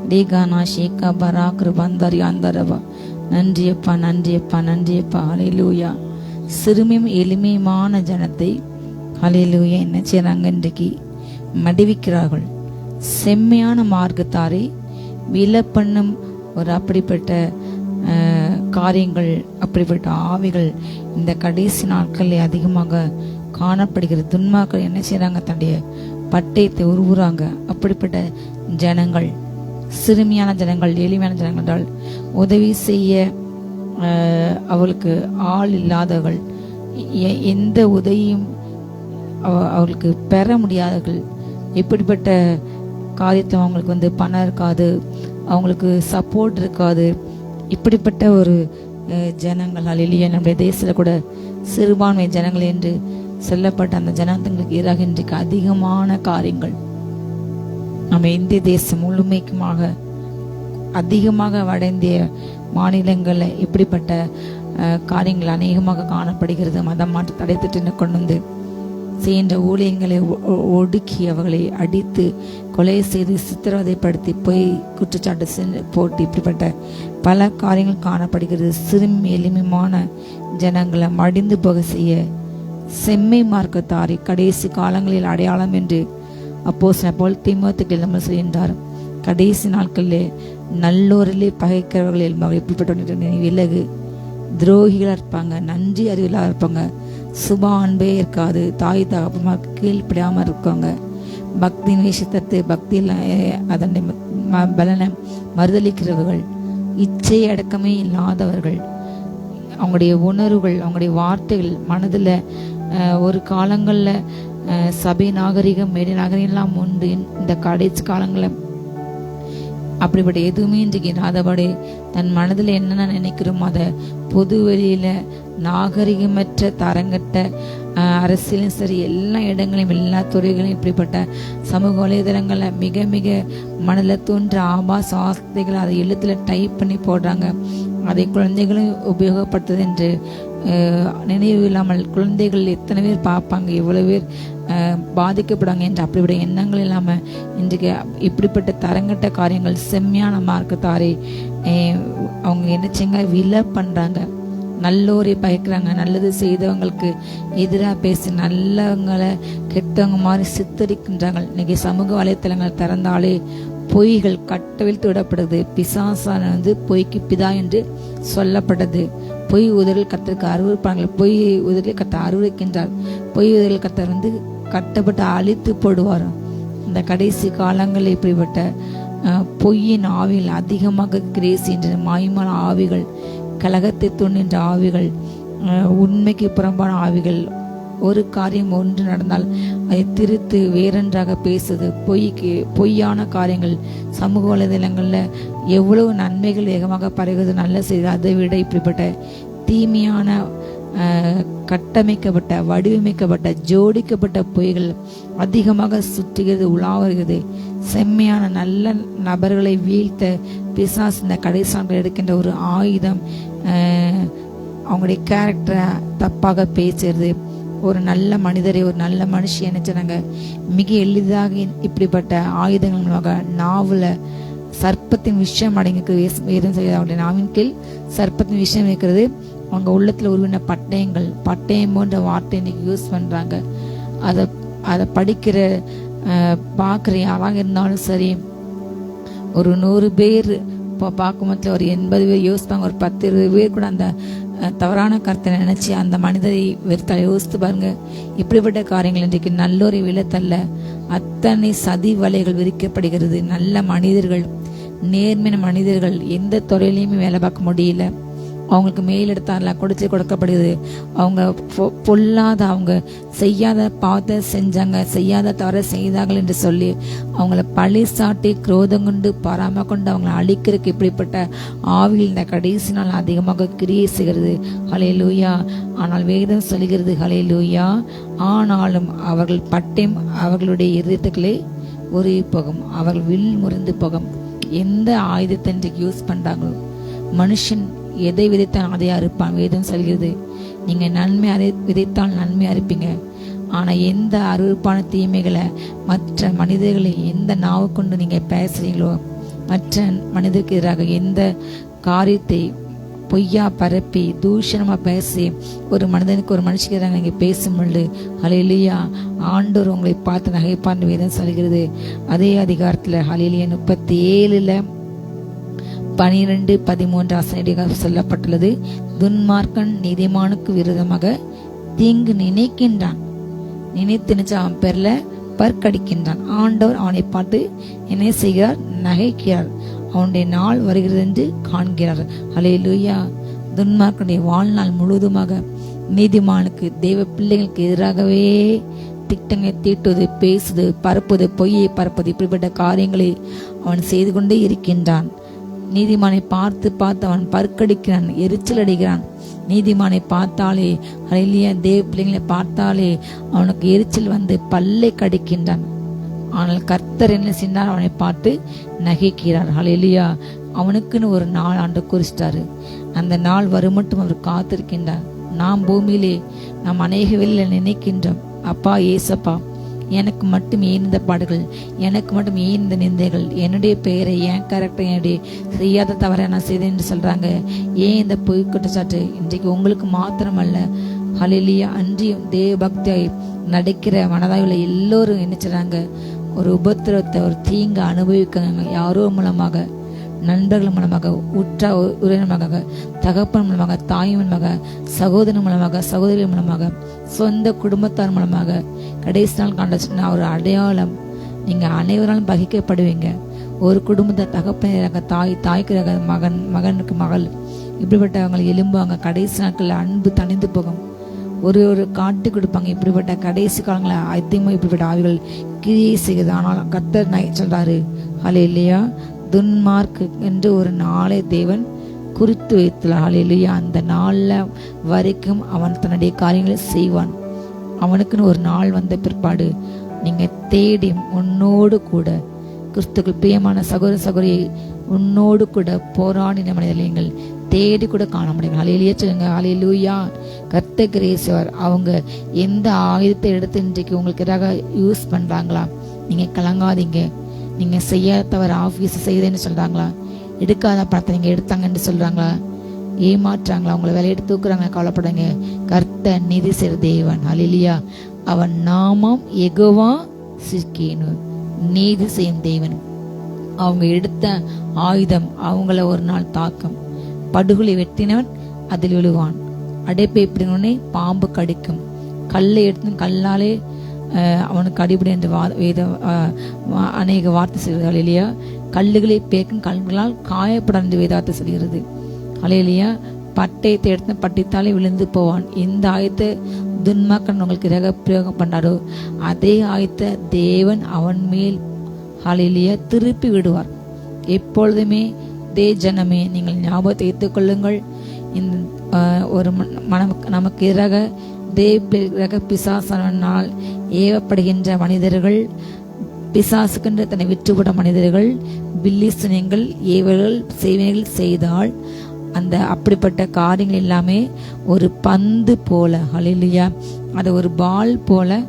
டீகானா ஷேகா பராக்ரு பந்தரி அந்தரவா. நன்றியப்பா, நன்றியப்பா, நன்றியப்பா. ஹல்லேலூயா. சிறுமியும் எளிமையுமான ஜனத்தை ஹல்லேலூயா என்ன செய்றாங்க? இன்றைக்கு மடிவிக்கிறார்கள். செம்மையான மார்க்கத்தாரை விலப்பண்ணும் ஒரு அப்படிப்பட்ட காரியங்கள், அப்படிப்பட்ட ஆவிகள் இந்த கடைசி நாட்களில் அதிகமாக காணப்படுகிறது. துன்மாக்கள் என்ன செய்றாங்க? தன்னுடைய பட்டயத்தை உருவுறாங்க. அப்படிப்பட்ட ஜனங்கள், சிறுமியான ஜனங்கள், எளிமையான ஜனங்கள் என்றால் உதவி செய்ய அவளுக்கு ஆள் இல்லாதவர்கள், எந்த உதவியும் அவர்களுக்கு பெற முடியாதவர்கள். இப்படிப்பட்ட காரியத்தை அவங்களுக்கு பணம் இருக்காது, அவங்களுக்கு சப்போர்ட் இருக்காது. இப்படிப்பட்ட ஒரு ஜனங்கள். ஹல்லேலூயா. நம்முடைய தேசத்தில் கூட சிறுபான்மை ஜனங்கள் என்று சொல்லப்பட்ட அந்த ஜனங்களுக்கு எதிராக இன்றைக்கு அதிகமான காரியங்கள் நம்ம இந்திய தேசம் முழுமைக்குமாக அதிகமாக வட இந்திய மாநிலங்களில் இப்படிப்பட்ட காரியங்கள் அநேகமாக காணப்படுகிறது. மதம் மாற்ற தடை திட்டத்தை கொண்டு வந்து செய்கின்ற ஊழியங்களை ஒடுக்கி அவர்களை அடித்து கொலை செய்து சித்திரவதைப்படுத்தி போய் குற்றச்சாட்டு போட்டு இப்படிப்பட்ட பல காரியங்கள் காணப்படுகிறது. சிறுமி எளிமையான ஜனங்களை மடிந்து போக செய்ய செம்மை மார்க்கத்தாரை கடைசி காலங்களில் அடையாளம் என்று அப்போஸ்தலன் பவுல் தீமோத்தேயுக்கு நம்ம சொல்கின்றார். கடைசி நாட்களிலே நல்லோரிலே பகைக்கிறவர்களில் இப்படிப்பட்ட விலகு. துரோகிகளாக இருப்பாங்க, நன்றி அறிவிலாக இருப்பாங்க, சுப அன்பே இருக்காது, தாய் தகப்பமாக கீழ்ப்படியாமல் இருக்காங்க, பக்தியின் விஷயத்தை பக்தியில் அதனை பலனை மறுதளிக்கிறவர்கள், இச்சை அடக்கமே இல்லாதவர்கள், அவங்களுடைய உணர்வுகள், அவங்களுடைய வார்த்தைகள் மனதில் ஒரு காலங்களில் சபை நாகரிகம் மேடை நாகரிகம்லாம் உண்டு. இந்த கடைசி காலங்களில் அப்படிப்பட்ட எதுவுமே இன்றைக்கு இல்லாதபடி தன் மனதில் என்னென்ன நினைக்கிறோமோ அதை பொது வெளியில நாகரிகமற்ற தரங்கட்ட அரசியலும் சரி எல்லா இடங்களையும் எல்லா துறைகளையும் இப்படிப்பட்ட சமூக வலைதளங்களை மிக மிக மனதில் தோன்ற ஆபாச வார்த்தைகளை அதை எழுத்துல டைப் பண்ணி போடுறாங்க. அதை குழந்தைகளும் உபயோகப்படுத்துது என்று நினைவு இல்லாமல் குழந்தைகள் எத்தனை பேர் பார்ப்பாங்க, எவ்வளவு பேர் பாதிக்கப்படுவாங்க என்று அப்படிப்பட்ட எண்ணங்கள் இல்லாமல் இன்றைக்கு இப்படிப்பட்ட தரங்கட்ட காரியங்கள் செம்மையான மார்க்கத்தாரை அவங்க என்ன செய்யுங்க விலை பண்றாங்க, நல்லோரை பயக்கிறாங்க, நல்லது செய்தவங்களுக்கு எதிராக பேசி நல்லவங்களை கெட்டவங்க மாதிரி சித்தரிக்கின்றாங்க. இன்னைக்கு சமூக வலைத்தளங்கள் திறந்தாலே பொய்கள் கட்டவிழ்த்து விடப்படுது. பிசாசான பொய்க்கு பிதா என்று சொல்லப்பட்டது. பொய் உதறல் கர்த்தருக்கு அருவருப்பார்கள், பொய் உதறல் கர்த்தர் அருவருக்கின்றார், பொய் உதறல் கர்த்தர் கட்டப்பட்டு அழித்து போடுவார். இந்த கடைசி காலங்களில் இப்படிப்பட்ட பொய்யின் ஆவிகள் அதிகமாக கிரேசின்ற மாய்மான ஆவிகள், கலகத்தை தூண்டுகின்ற ஆவிகள், உண்மைக்கு புறம்பான ஆவிகள், ஒரு காரியம் ஒன்று நடந்தால் அதை திருத்து வேறொன்றாக பேசுது. பொய்யான காரியங்கள் சமூக வலைதளங்கள்ல எவ்வளவு நன்மைகள் வேகமாக பரவுவது நல்ல செய்தி. அதை விட இப்படிப்பட்ட தீமையான கட்டமைக்கப்பட்ட வடிவமைக்கப்பட்ட ஜோடிக்கப்பட்ட பொய்கள் அதிகமாக சுற்றுகிறது, உலாவுகிறது. செம்மையான நல்ல நபர்களை வீழ்த்த பிசாசு இந்த கடைசான்கள் எடுக்கின்ற ஒரு ஆயுதம். அவங்களுடைய கேரக்டரை தப்பாக பேசுறது, ஒரு நல்ல மனிதரை ஒரு நல்ல மனுஷன் நினைச்சாங்க மிக எளிதாக இப்படிப்பட்ட ஆயுதங்கள் மூலமாக நாவல சர்ப்பத்தின் விஷயம் அடங்கிருக்கு. நாவின் கீழ் சர்ப்பத்தின் விஷயம் இருக்கிறது. அவங்க உள்ளத்துல உருவின பட்டயம் போன்ற வார்த்தை இன்னைக்கு யூஸ் பண்றாங்க. அதை படிக்கிற பார்க்குற யாராக இருந்தாலும் சரி, ஒரு 100 பேர் இப்போ பார்க்கும்போது ஒரு 80 பேர் யோசிப்பாங்க, ஒரு 10-20 பேர் கூட அந்த தவறான கருத்தை நினைச்சு அந்த மனிதரை வெறுத்தால் யோசித்து பாருங்க. இப்படிப்பட்ட காரியங்கள் இன்றைக்கு நல்லோரை விழத்தல்ல அத்தனை சதி வலைகள் விரிக்கப்படுகிறது. நல்ல மனிதர்கள், நேர்மையான மனிதர்கள் எந்த துறையிலையுமே வேலை பார்க்க முடியல. அவங்களுக்கு மேலெடுத்தாரெல்லாம் கொடுக்கப்படுது. அவங்க பொல்லாத, அவங்க செய்யாத பாவத்தை செஞ்சாங்க, செய்யாத தவறை செய்தார்கள் என்று சொல்லி அவங்கள பழி சாட்டி குரோதம் கொண்டு பராம கொண்டு அவங்களை அழிக்கிறதுக்கு இப்படிப்பட்ட ஆவியில் இந்த கடைசி நாள் அதிகமாக கிரியை செய்கிறது. ஹல்லேலூயா. ஆனால் வேதம் சொல்கிறது ஹல்லேலூயா, ஆனாலும் அவர்கள் பட்டயம் அவர்களுடைய இருதயத்துக்களே உருகி போகும், அவர்கள் வில் முறிந்து போகும். எந்த ஆயுதத்தை இன்றைக்கு யூஸ் பண்றாங்களோ, மனுஷன் எதை விதைத்தான் அதை அறுப்பான். வேதம் சொல்கிறது நீங்க நன்மை விதைத்தால் நன்மை அறுப்பீங்க. ஆனா எந்த அருவருப்பான தீமைகளை மற்ற மனிதர்களை எந்த நாவு கொண்டு நீங்க பேசுறீங்களோ, மற்ற மனிதருக்கு எதிராக எந்த காரியத்தை பொய்யா பரப்பி தூஷணமா பேசி ஒரு மனிதனுக்கு ஒரு மனுஷனுக்கு எதிராக நீங்க பேசும்பொழுது ஹல்லேலூயா ஆண்டவர் உங்களை பார்த்து நகைப்பார்னு வேதம் சொல்கிறது. அதே அதிகாரத்துல ஹல்லேலூயா 37 12-13 சொல்லப்பட்டுள்ளது. துன்மார்க்கன் நீதிமானுக்கு விரோதமாக தீங்கு நினைக்கின்றான், நினைத்து அவன் பேர்ல பற்கடிக்கின்றான். ஆண்டவர் அவனை பார்த்து என்ன செய்கிறார்? நகைக்கிறார். அவனுடைய நாள் வருகிறது என்று காண்கிறார். ஹல்லேலூயா. துன்மார்க்கனுடைய வாழ்நாள் முழுவதுமாக நீதிமானுக்கு தேவ பிள்ளைகளுக்கு எதிராகவே திட்டங்களை தீட்டுவது, பேசுது, பரப்புது, பொய்யை பரப்புது, இப்படிப்பட்ட காரியங்களை அவன் செய்து கொண்டே இருக்கின்றான். நீதிமானை பார்த்து அவன் பற்கடிக்கிறான், எரிச்சல் அடைகிறான். நீதிமானை பார்த்தாலே ஹல்லேலூயா, தேவ பிள்ளைகளை பார்த்தாலே அவனுக்கு எரிச்சல் வந்து பல்லை கடிக்கின்றான். ஆனால் கர்த்தர் என்ன செய்தார்? அவனை பார்த்து நகைக்கிறார். ஹல்லேலூயா. அவனுக்குன்னு ஒரு நாள் ஆண்டு குறிச்சிட்டாரு. அந்த நாள் வரும் மட்டும் அவர் காத்திருக்கின்றார். நாம் பூமியிலே நாம் அநேக வேளையில நினைக்கின்றோம், அப்பா ஏசப்பா எனக்கு மட்டும் ஏன் இந்த பாடுகள், எனக்கு மட்டும் ஏன் இந்த நிந்தைகள், என்னுடைய பெயரை, என் கேரக்டர், என்னுடைய செய்யாத தவறை நான் செய்தேன் என்று சொல்றாங்க. ஏன் இந்த பொய் குற்றச்சாட்டு? இன்றைக்கு உங்களுக்கு மாத்திரமல்ல ஹல்லேலூயா, அன்றியும் தேவ பக்தியாய் நடிக்கிற மனதாயுள்ள எல்லோரும் நினைச்சுறாங்க ஒரு உபத்திரத்தை, ஒரு தீங்க அனுபவிக்காங்க. யாரோ மூலமாக, நண்பர்கள் மூலமாக, உற்ற உறவினமாக, தகப்பன் மூலமாக, தாய் மூலமாக, சகோதரன் மூலமாக, சகோதரி மூலமாக, சொந்த குடும்பத்தார் மூலமாக கடைசி நாள் காண்ட ஒரு அடையாளம். நீங்க அனைவராலும் பகிக்கப்படுவீங்க. ஒரு குடும்பத்தை தகப்பனராக, தாய்க்கு மகன், மகனுக்கு மகள், இப்படிப்பட்டவங்களை எழும்புவாங்க. கடைசி நாட்கள் அன்பு தணிந்து போகும். ஒரு காட்டி கொடுப்பாங்க. இப்படிப்பட்ட கடைசி காலங்களை அதிகமாக இப்படிப்பட்ட ஆவிகள் கிரியை செய்யுது. ஆனால் கர்த்தர் சொல்றாரு ஹல்லேலூயா, துன்மார்க்கு என்று ஒரு நாளை தேவன் குறித்து வைத்துள்ளார். ஹல்லேலூயா. அந்த நாள்ல வரைக்கும் அவன் தன்னுடைய காரியங்களை செய்வான். அவனுக்குன்னு ஒரு நாள் வந்த பிற்பாடு நீங்க தேடி உன்னோடு கூட கிறிஸ்துக்குள் பிரியமான சகோதர சகோதரியை உன்னோடு கூட போராடின மனிதர்கள் நீங்கள் தேடி கூட காண முடியும். ஹல்லேலூயா சொல்லுங்க. ஹல்லேலூயா. கர்த்தர் கிரேஸ்வர் அவங்க எந்த ஆயுதத்தை எடுத்து இன்றைக்கு உங்களுக்கு எதிராக யூஸ் பண்றாங்களா, நீங்க கலங்காதீங்க. நீங்க செய்யாதவர் ஆபீஸ் செய்தேன்னு சொல்றாங்களா, எடுக்காத பணத்தை நீங்க எடுத்தாங்கன்னு சொல்றாங்களா, ஏமாற்றாங்களா, உங்களை வேலையை எடுத்து தூக்குறாங்க, கவலைப்படுங்க. கர்த்தர் நீதி செய்கிற தேவன். ஹல்லேலூயா. அவன் நாமம் யெகோவா சிற்கேனு, நீதி செய்யும் தேவன். அவங்க எடுத்த ஆயுதம் அவங்கள ஒரு நாள் தாக்கும். படுகுழி வெட்டினவன் அதில் விழுவான். அடைப்பை பிடினே பாம்பு கடிக்கும். கல்லை எடுத்து கல்லாலே அவனுக்கு அடிபடி என்று அநேக வார்த்தை சொல்கிறாள் இல்லையா. கல்லுகளை பேக்கும் கல்களால் காயப்பட வேதார்த்தை சொல்கிறது. ஹல்லேலூயா. பட்டயத்தை எடுத்து பட்டித்தாலே விழுந்து போவான். எந்த ஆயத்தை துன்மாக்கன் உங்களுக்கு ரக பிரயோகம் பண்ணாரோ அதே ஆயத்தை தேவன் அவன் மேல் ஹல்லேலூயா திருப்பி விடுவார். எப்பொழுதுமே ஜனமே நீங்கள் ஞாபகத்தை வைத்துக் கொள்ளுங்கள். இந்த ஒரு நமக்கு எதிராக தேவ பிசாசனால் ஏவப்படுகின்ற மனிதர்கள், பிசாசுக்கென்று தன்னை விற்றுவிட மனிதர்கள், பில்லிசனங்கள் ஏவல்கள் செய்வினைகள் செய்தால் அந்த அப்படிப்பட்ட காரியங்கள் எல்லாமே ஒரு பந்து போல, ஹல்லேலூயா, அது ஒரு பால் போல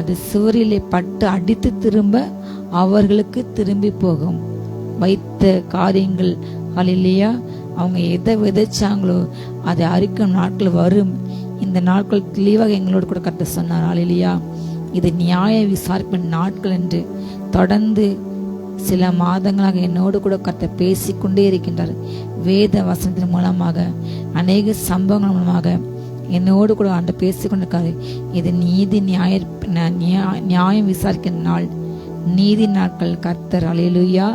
அது சுவரிலே பட்டு அடித்து திரும்ப அவர்களுக்கு திரும்பி போகும். வைத்த காரியங்கள் ஹல்லேலூயா, அவங்க எதை விதைச்சாங்களோ அதை அறுக்கும் நாட்கள் வரும். இந்த நாட்கள் தெளிவாக எங்களோடு கூட கர்த்தர் சொன்னார். ஹல்லேலூயா. இது நியாய விசாரிப்பின் நாட்கள் என்று தொடர்ந்து சில மாதங்களாக என்னோடு கூட கர்த்தர் பேசிக்கொண்டே இருக்கின்றார். வேத வசனத்தின் மூலமாக அநேக சம்பவங்கள் மூலமாக என்னோடு கூட ஆண்டு பேசிக்கொண்டிருக்காரு. இது நீதி நியாயம் விசாரிக்கிற நாள், நீதி நாட்கள். கர்த்தர் ஹல்லேலூயா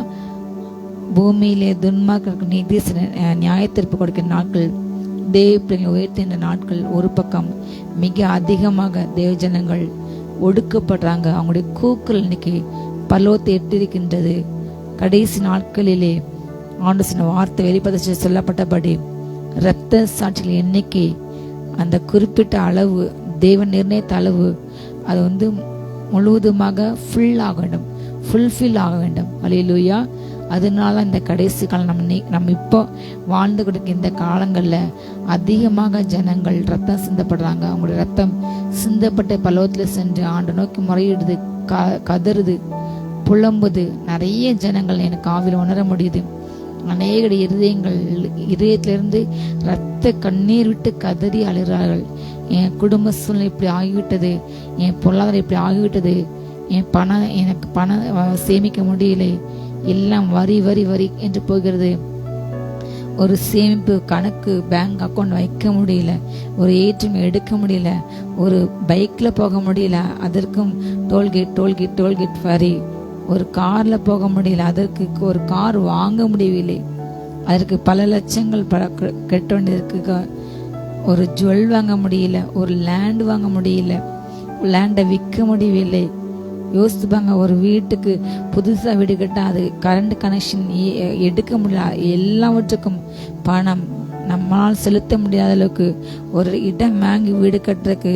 பூமியிலே துன்மார்க்கருக்கு நீதி நியாயத்தீர்ப்பு கொடுக்கிற நாட்கள், தேவ உயர்த்துகின்ற நாட்கள். ஒரு பக்கம் மிக அதிகமாக தேவ ஜனங்கள் ஒடுக்கப்படுறாங்க. அவங்களுடைய கூக்குரல் இன்னைக்கு பரலோகத்தை எட்டிருக்கின்றது. கடைசி நாட்களிலே ஆண்டு சொன்ன வார்த்தை வெளிப்படைச்சு சொல்லப்பட்டபடி இரத்த சாட்சிகள் எண்ணிக்கை அந்த குறிப்பிட்ட அளவு, தேவன் நிர்ணயித்த அளவு, அது முழுவதுமாக ஃபுல்ஃபில் ஆக வேண்டும். ஹல்லேலூயா. அதனால இந்த கடைசி காலம் நம்ம இப்போ வாழ்ந்து கொடுக்க இந்த காலங்களில் அதிகமாக ஜனங்கள் ரத்தம் சிந்தப்படுறாங்க. அவங்களுடைய ரத்தம் சிந்தப்பட்ட பலவத்தில் சென்று ஆண்டு நோக்கி முறையிடுது, கதறுது, புலம்புது. நிறைய ஜனங்கள் எனக்கு ஆவில உணர முடியுது. அநேக இதயத்திலிருந்து ரத்த கண்ணீர் விட்டு கதறி அழுகிறார்கள். என் குடும்ப சூழ்நிலை இப்படி ஆகிவிட்டது, என் பொருளாதாரம் இப்படி ஆகிவிட்டது, எனக்கு பணம் சேமிக்க முடியல, எல்லாம் வரி வரி வரி என்று போகிறது. ஒரு சேமிப்பு கணக்கு பேங்க் அக்கௌண்ட் வைக்க முடியல, ஒரு ஏடிஎம் எடுக்க முடியல, ஒரு பைக்ல போக முடியல, அதற்கும் டோல்கேட் வரி. ஒரு கார்ல போக முடியல, அதற்கு ஒரு கார் வாங்க முடியவில்லை, அதற்கு பல லட்சங்கள் கட்ட வேண்டியதற்கு. ஒரு ஜுவல் வாங்க முடியல, ஒரு லேண்ட் வாங்க முடியல, லேண்டை விற்க முடியவில்லை. யோசிச்சுப்பாங்க, ஒரு வீட்டுக்கு புதுசா வீடு கட்ட அது கரண்ட் கனெக்ஷன் எடுக்க முடியல, எல்லாவற்றுக்கும் பணம் நம்மளால் செலுத்த முடியாத அளவுக்கு. ஒரு இடம் வாங்கி வீடு கட்டுறதுக்கு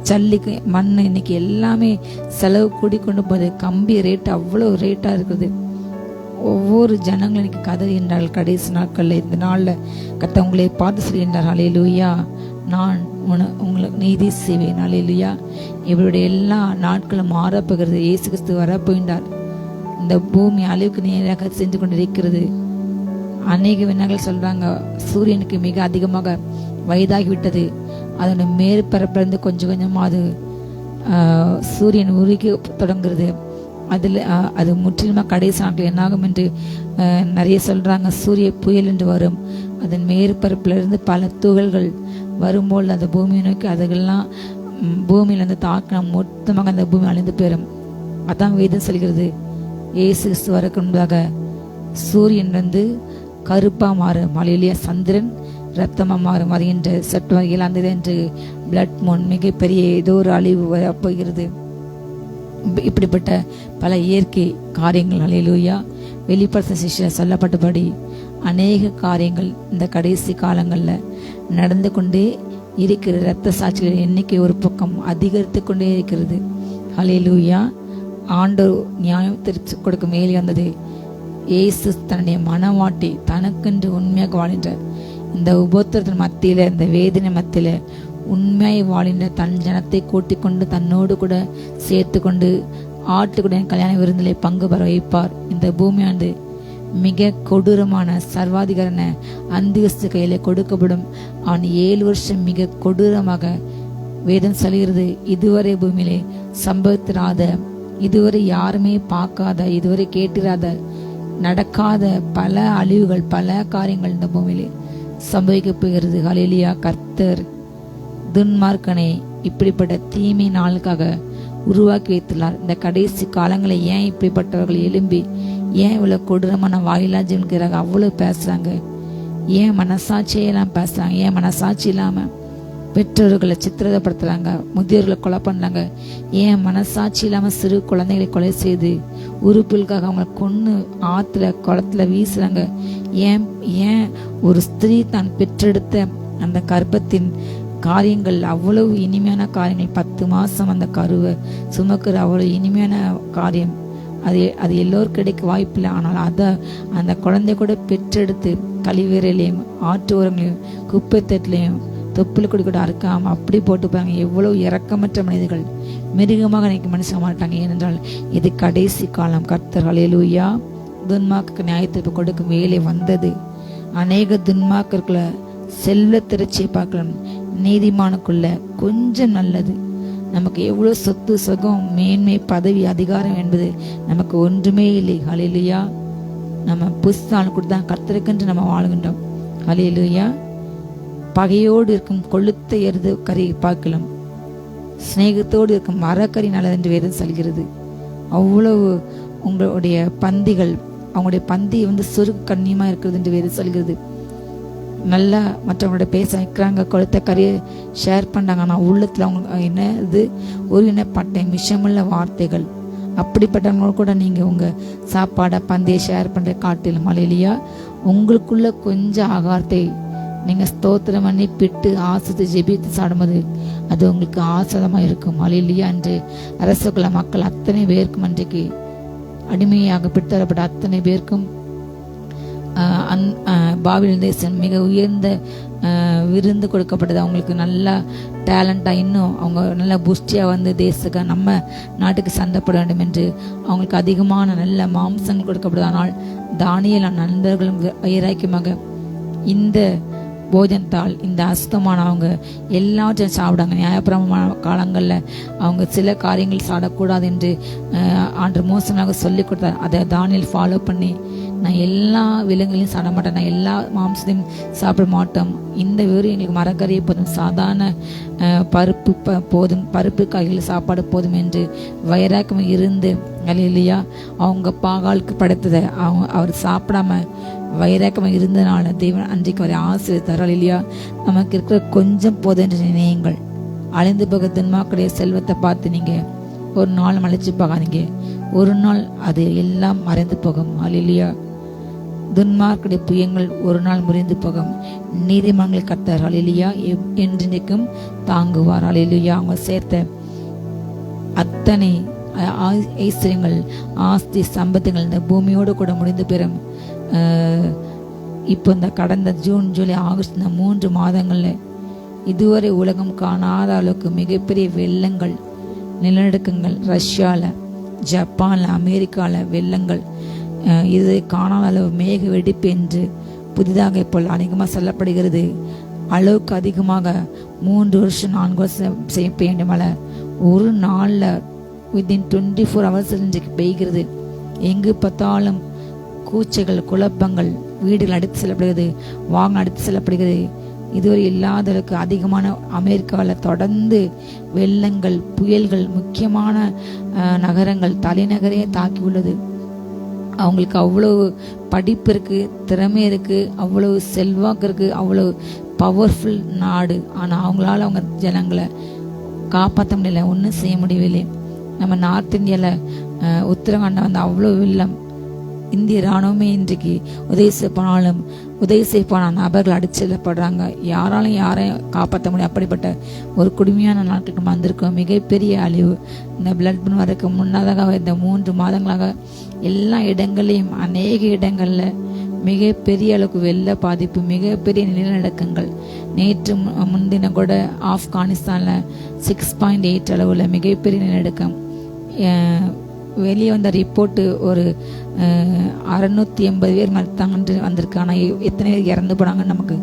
சல்லிக்கு மண் இன்னைக்கு எல்லாமே செலவு கூடி கொண்டு போகுது. கம்பி ரேட் அவ்வளோ ரேட்டா இருக்குது. ஒவ்வொரு ஜனங்களும் இன்னைக்கு கதறுகின்றார்கள். கடைசி நாட்கள்ல இந்த நாள்ல கர்த்தர் உங்களை பார்த்து சொல்கின்றார், ஹல்லேலூயா, நான் உங்களுக்கு நீதி செய்வேன். ஹல்லேலூயா. இவருடைய எல்லா நாட்களும் மாறப்போகிறது. இயேசு கிறிஸ்து வரப்போகின்றார். இந்த பூமி அழிவுக்கு நேராக சென்று கொண்டிருக்கிறது. அநேக விண்ணர்கள் சொல்றாங்க, சூரியனுக்கு மிக அதிகமாக வயதாகிவிட்டது, அதோட மேற்பரப்பிலிருந்து கொஞ்சம் கொஞ்சமா அது சூரியன் உருகி தொடங்குறது. அது முற்றிலுமாக கடைசி நாட்கள் என்னாகும் என்று நிறைய சொல்றாங்க. சூரிய புயல் என்று வரும், அதன் மேற்பரப்பிலிருந்து பல துகள்கள் வரும்போது அந்த பூமியை நோக்கி அதுகள்லாம் பூமியில இருந்து தாக்கம் மொத்தமாக அந்த பூமி அழிந்து போயிடும். அதான் வேதம் சொல்கிறது. இயேசு கிறிஸ்து வரக்கு முன்பாக சூரியன் கருப்பா மாறும், ஹல்லேலூயா, சந்திரன் ரத்தமா மாறும். வருகின்ற செப்டம்பர் 7 என்று பிளட் மூன் மிகப்பெரிய ஏதோ ஒரு அழிவு வரப்போகிறது. இப்படிப்பட்ட பல இயற்கை காரியங்கள் ஹல்லேலூயா வெளிப்படுத்த சிஷ்யர் சொல்லப்பட்டபடி அநேக காரியங்கள் இந்த கடைசி காலங்களில் நடந்து கொண்டே இருக்கிற இரத்த சாட்சிகளின் எண்ணிக்கை ஒரு பக்கம் அதிகரித்து கொண்டே இருக்கிறது. ஹல்லேலூயா. ஆண்டவர் நியாயம் தீர்த்து கொடுக்க மேலே வந்தது. இயேசு தன்னுடைய மனவாட்டி தனக்கென்று உண்மையாக வாழ்கின்ற இந்த உபத்திரத்தின் மத்தியில, இந்த வேதனை மத்தியில உண்மையை வாழ்கின்ற தன் ஜனத்தை கூட்டிக் கொண்டு தன்னோடு கூட சேர்த்து கொண்டு ஆட்டுக்குடைய கல்யாண விருந்திலே பங்கு பெற வைப்பார். இந்த பூமியானது மிக கொடூரமான சர்வாதிகாரன அந்திகஸ்து கையில கொடுக்கப்படும். அவன் 7 வருஷம் மிக கொடூரமாக வேதம் சொல்கிறது. இதுவரை பூமியிலே சம்பவித்திராத, இதுவரை யாருமே பார்க்காத, இதுவரை கேட்டிராத, நடக்காத பல அழிவுகள், பல காரியங்கள் இந்த பூமியிலே சம்பவிக்க போகிறது. ஹல்லேலூயா. கர்த்தர் துன்மார்க்கனை இப்படிப்பட்ட தீமை நாளுக்காக உருவாக்கி வைத்துள்ளார். இந்த கடைசி காலங்களை ஏன் இப்படிப்பட்டவர்கள் எழும்பி ஏன் இவ்வளவு கொடூரமான வாயிலா ஜீவனுக்கு அவ்வளவு பேசுறாங்க? ஏன் மனசாட்சியெல்லாம் பேசுறாங்க? ஏன் மனசாட்சி இல்லாம பெற்றோர்களை சித்திரப்படுத்துறாங்க, முதியோர்களை கொலை பண்றாங்க? ஏன் மனசாட்சி இல்லாம சிறு குழந்தைகளை கொலை செய்து உறுப்புகளுக்காக அவங்களை கொன்னு ஆத்துல குளத்துல வீசுறாங்க? ஏன் ஏன் ஒரு ஸ்திரீ தான் பெற்றெடுத்த அந்த கர்ப்பத்தின் காரியங்கள், அவ்வளவு இனிமையான காரியங்கள், 10 மாசம் அந்த கருவை சுமக்கிற அவ்வளவு இனிமையான காரியம், அது எல்லோரும் கிடைக்க வாய்ப்பில்லை. ஆனால் அந்த குழந்தை கூட பெற்றெடுத்து கழிவறையிலையும் ஆற்று ஓரங்களையும் குப்பை தட்டிலையும் தொப்புள் கொடி கூட அறுக்காம அப்படி போட்டுப்பாங்க. எவ்வளவு இரக்கமற்ற மனிதர்கள், மிருகமாக நினைக்க மனுஷ மாட்டாங்க. ஏனென்றால் இது கடைசி காலம். கர்த்தர் ஹல்லேலூயா. துன்மார்க்கு நியாயத்தீர்ப்பு கொடுக்கும் வேலை வந்தது. அநேக துன்மார்க்கர்களை செல்வ திரட்சியை பார்க்கலாம், நீதிமானுக்குள்ள கொஞ்சம் நல்லது. நமக்கு எவ்வளவு சொத்து சுகம் மேன்மை பதவி அதிகாரம் என்பது நமக்கு ஒன்றுமே இல்லை. ஹல்லேலூயா. நம்ம புஸ்தால் கூட தான் கர்த்தருக்கென்று நம்ம வாழ்கின்றோம். ஹல்லேலூயா. பகையோடு இருக்கும் கொளுத்த எருது கறி பார்க்கலாம், சிநேகத்தோடு இருக்கும் மரக்கறி நல்லது என்று வேதம் சொல்கிறது. அவ்வளவு உங்களுடைய பந்திகள், அவங்களுடைய பந்தி சுருக்கு கண்ணியமா இருக்கிறது என்று வேதம் சொல்கிறது. நல்லா மற்றவங்களோட பேச வைக்கிறாங்க, கொளுத்த கறியை ஷேர் பண்ணாங்க. ஆனால் உள்ளத்துல அவங்க என்ன இது ஒரு இனப்பட்ட விஷமுள்ள வார்த்தைகள். அப்படிப்பட்டவங்க கூட நீங்க உங்க சாப்பாடை பந்தியை ஷேர் பண்ற காட்டிலும் ஹல்லேலூயா உங்களுக்குள்ள கொஞ்சம் ஆகாரத்தை நீங்க ஸ்தோத்திரம் பண்ணி பிட்டு ஆசித்து ஜெபித்து சாடும்போது அது உங்களுக்கு ஆசிரமா இருக்கும். ஹல்லேலூயா. என்று அரசகுல மக்கள் அத்தனை பேருக்கும் அன்றைக்கு அடிமையாக பிடித்தரப்பட்ட அத்தனை பேருக்கும் பாபிலோன் தேசம் மிக உயர்ந்த விருந்து கொடுக்கப்பட்டது. அவங்களுக்கு நல்லா டேலண்டா, இன்னும் அவங்க நல்லா புஷ்டியா தேசத்துக்கு நம்ம நாட்டுக்கு சண்டைப்பட வேண்டும் என்று அவங்களுக்கு அதிகமான நல்ல மாம்சங்கள் கொடுக்கப்படுது. ஆனால் தானியேல் நண்பர்களும் வைராக்கியமாக இந்த போஜனத்தால் இந்த அசுத்தமான அவங்க எல்லாவற்றையும் சாப்பிடாங்க. நியாயப்பிரமாண காலங்களில் அவங்க சில காரியங்கள் சாப்பிடக்கூடாது என்று ஆண்டவர் மோசமாக சொல்லி கொடுத்தார். அதை தானியேல் ஃபாலோ பண்ணி, நான் எல்லா விலங்குகளையும் சாப்பிட மாட்டேன், நான் எல்லா மாம்சத்தையும் சாப்பிட மாட்டோம், இந்த வெறும் எங்களுக்கு மரக்கறியை போதும், சாதாரண பருப்பு போதும், பருப்பு காய்கள் சாப்பாடு போதும் என்று வைராக்கியம் இருந்து ஹல்லேலூயா அவங்க பாகாலுக்கு படைத்ததை அவர் சாப்பிடாம வைராக்கியம் இருந்ததுனால தேவன் அன்றைக்கு அவரை ஆசீர்வதித்தார். ஹல்லேலூயா. நமக்கு இருக்கிற கொஞ்சம் போதும் என்று நினையுங்கள். அழிந்து போக துன்மார்க்கருடைய செல்வத்தை பார்த்து நீங்க ஒரு நாள் மலைச்சு போகாதீங்க. ஒரு நாள் அது எல்லாம் மறைந்து போகும். ஹல்லேலூயா. துன்மார்க்கருடைய புயங்கள் ஒரு நாள் முறிந்து போகும். நீதிமன்றங்களை கர்த்தர் ஹல்லேலூயா என்றைக்கும் தாங்குவார். ஹல்லேலூயா. அவங்க சேர்த்த அத்தனை ஐஸ்வர்யங்கள், ஆஸ்தி, சம்பத்துகள் இந்த பூமியோடு கூட முடிந்து பெறும். இப்போ இந்த கடந்த ஜூன், ஜூலை, ஆகஸ்ட் இந்த 3 மாதங்கள்ல இதுவரை உலகம் காணாத அளவுக்கு மிகப்பெரிய வெள்ளங்கள், நிலநடுக்கங்கள், ரஷ்யால, ஜப்பான்ல, அமெரிக்கால வெள்ளங்கள், இது காணாத அளவு மேக வெடிப்பு என்று புதிதாக இப்போ அதிகமாக சொல்லப்படுகிறது. அளவுக்கு அதிகமாக 3 வருஷம் 4 வருஷம் செய்ய வேண்டிய மழை ஒரு நாளில் வித்தின் 24 hours இன்றைக்கு பெய்கிறது. எங்கு பார்த்தாலும் கூச்சைகள், குழப்பங்கள், வீடுகள் அடித்து செல்லப்படுகிறது, வாகனம் அடித்து செல்லப்படுகிறது. இதுவரை இல்லாதவருக்கு அதிகமான அமெரிக்காவில் தொடர்ந்து வெள்ளங்கள், புயல்கள், முக்கியமான நகரங்கள், தலைநகரே தாக்கி உள்ளது. அவங்களுக்கு அவ்வளவு படிப்பு இருக்கு, திறமை இருக்கு, அவ்வளவு செல்வாக்கு இருக்கு, அவ்வளவு பவர்ஃபுல் நாடு. ஆனால் அவங்களால அவங்க ஜனங்களை காப்பாற்ற முடியல, ஒன்றும் செய்ய முடியவில்லை. நம்ம நார்த் இந்தியாவில் உத்தரகாண்டம் அவ்வளோ வெள்ளம். இந்திய இராணுவமே இன்றைக்கு உதவி செய்யப்போன நபர்கள் அடிச்செல்லப்படுறாங்க. யாராலும் யாரையும் காப்பாற்ற முடியும். அப்படிப்பட்ட ஒரு கொடுமையான நாட்களுக்கு நம்ம வந்திருக்கோம். மிகப்பெரிய அழிவு. இந்த பிளட் பன் வரக்கு முன்னதாக இந்த 3 மாதங்களாக எல்லா இடங்களையும் அநேக இடங்கள்ல மிகப்பெரிய அளவுக்கு வெள்ள பாதிப்பு, மிகப்பெரிய நிலநடுக்கங்கள். நேற்று முன்தினம் கூட ஆப்கானிஸ்தான்ல 6.8 அளவுல மிகப்பெரிய நிலநடுக்கம். வெளியே வந்த ரிப்போர்ட்டு ஒரு 680 பேர் மறுத்தாங்கன்னு வந்திருக்கு. ஆனால் எத்தனை பேர் இறந்து போனாங்கன்னு நமக்கு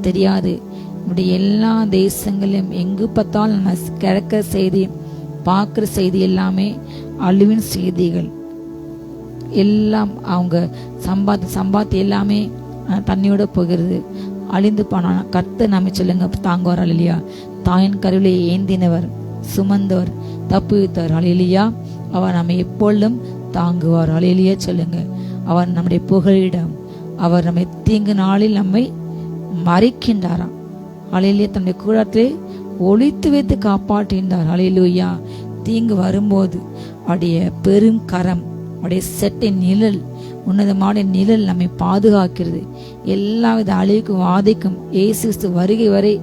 தெரியாது. இப்படி எல்லா தேசங்களையும் எங்கு பார்த்தாலும் நம்ம கிடக்கிற செய்தி, பார்க்குற செய்தி எல்லாமே அழிவின் செய்திகள். எல்லாம் அவங்க சம்பாத்தி எல்லாமே தண்ணியோட போகிறது, அழிந்து போனான். கர்த்தர் நம்ம சொல்லுங்க தாங்குவார். அல்லையா? தாயின் கருவிலை ஏந்தினவர், சுமந்தவர், தப்புவித்தவர். அல்லையா? அவர் நம்ம எப்பொழுதும் தாங்குவார். அல்லையா? சொல்லுங்க. அவர் நம்முடைய புகழிடம். அவர் நம்மை தீங்கு நாளில் நம்மை மறைக்கின்றாராம். அல்லையா? தன்னுடைய கூடத்திலே ஒளித்து வைத்து காப்பாற்றுகின்றார். அல்லேலூயா. தீங்கு வரும்போது அவருடைய பெரும் கரம், அவருடைய செட்டை நிழல், உன்னதமான நிழல் நம்மை பாதுகாக்கிறது. எல்லாவித அழிவுக்கு வாதைக்கும் இயேசு வருகை வரை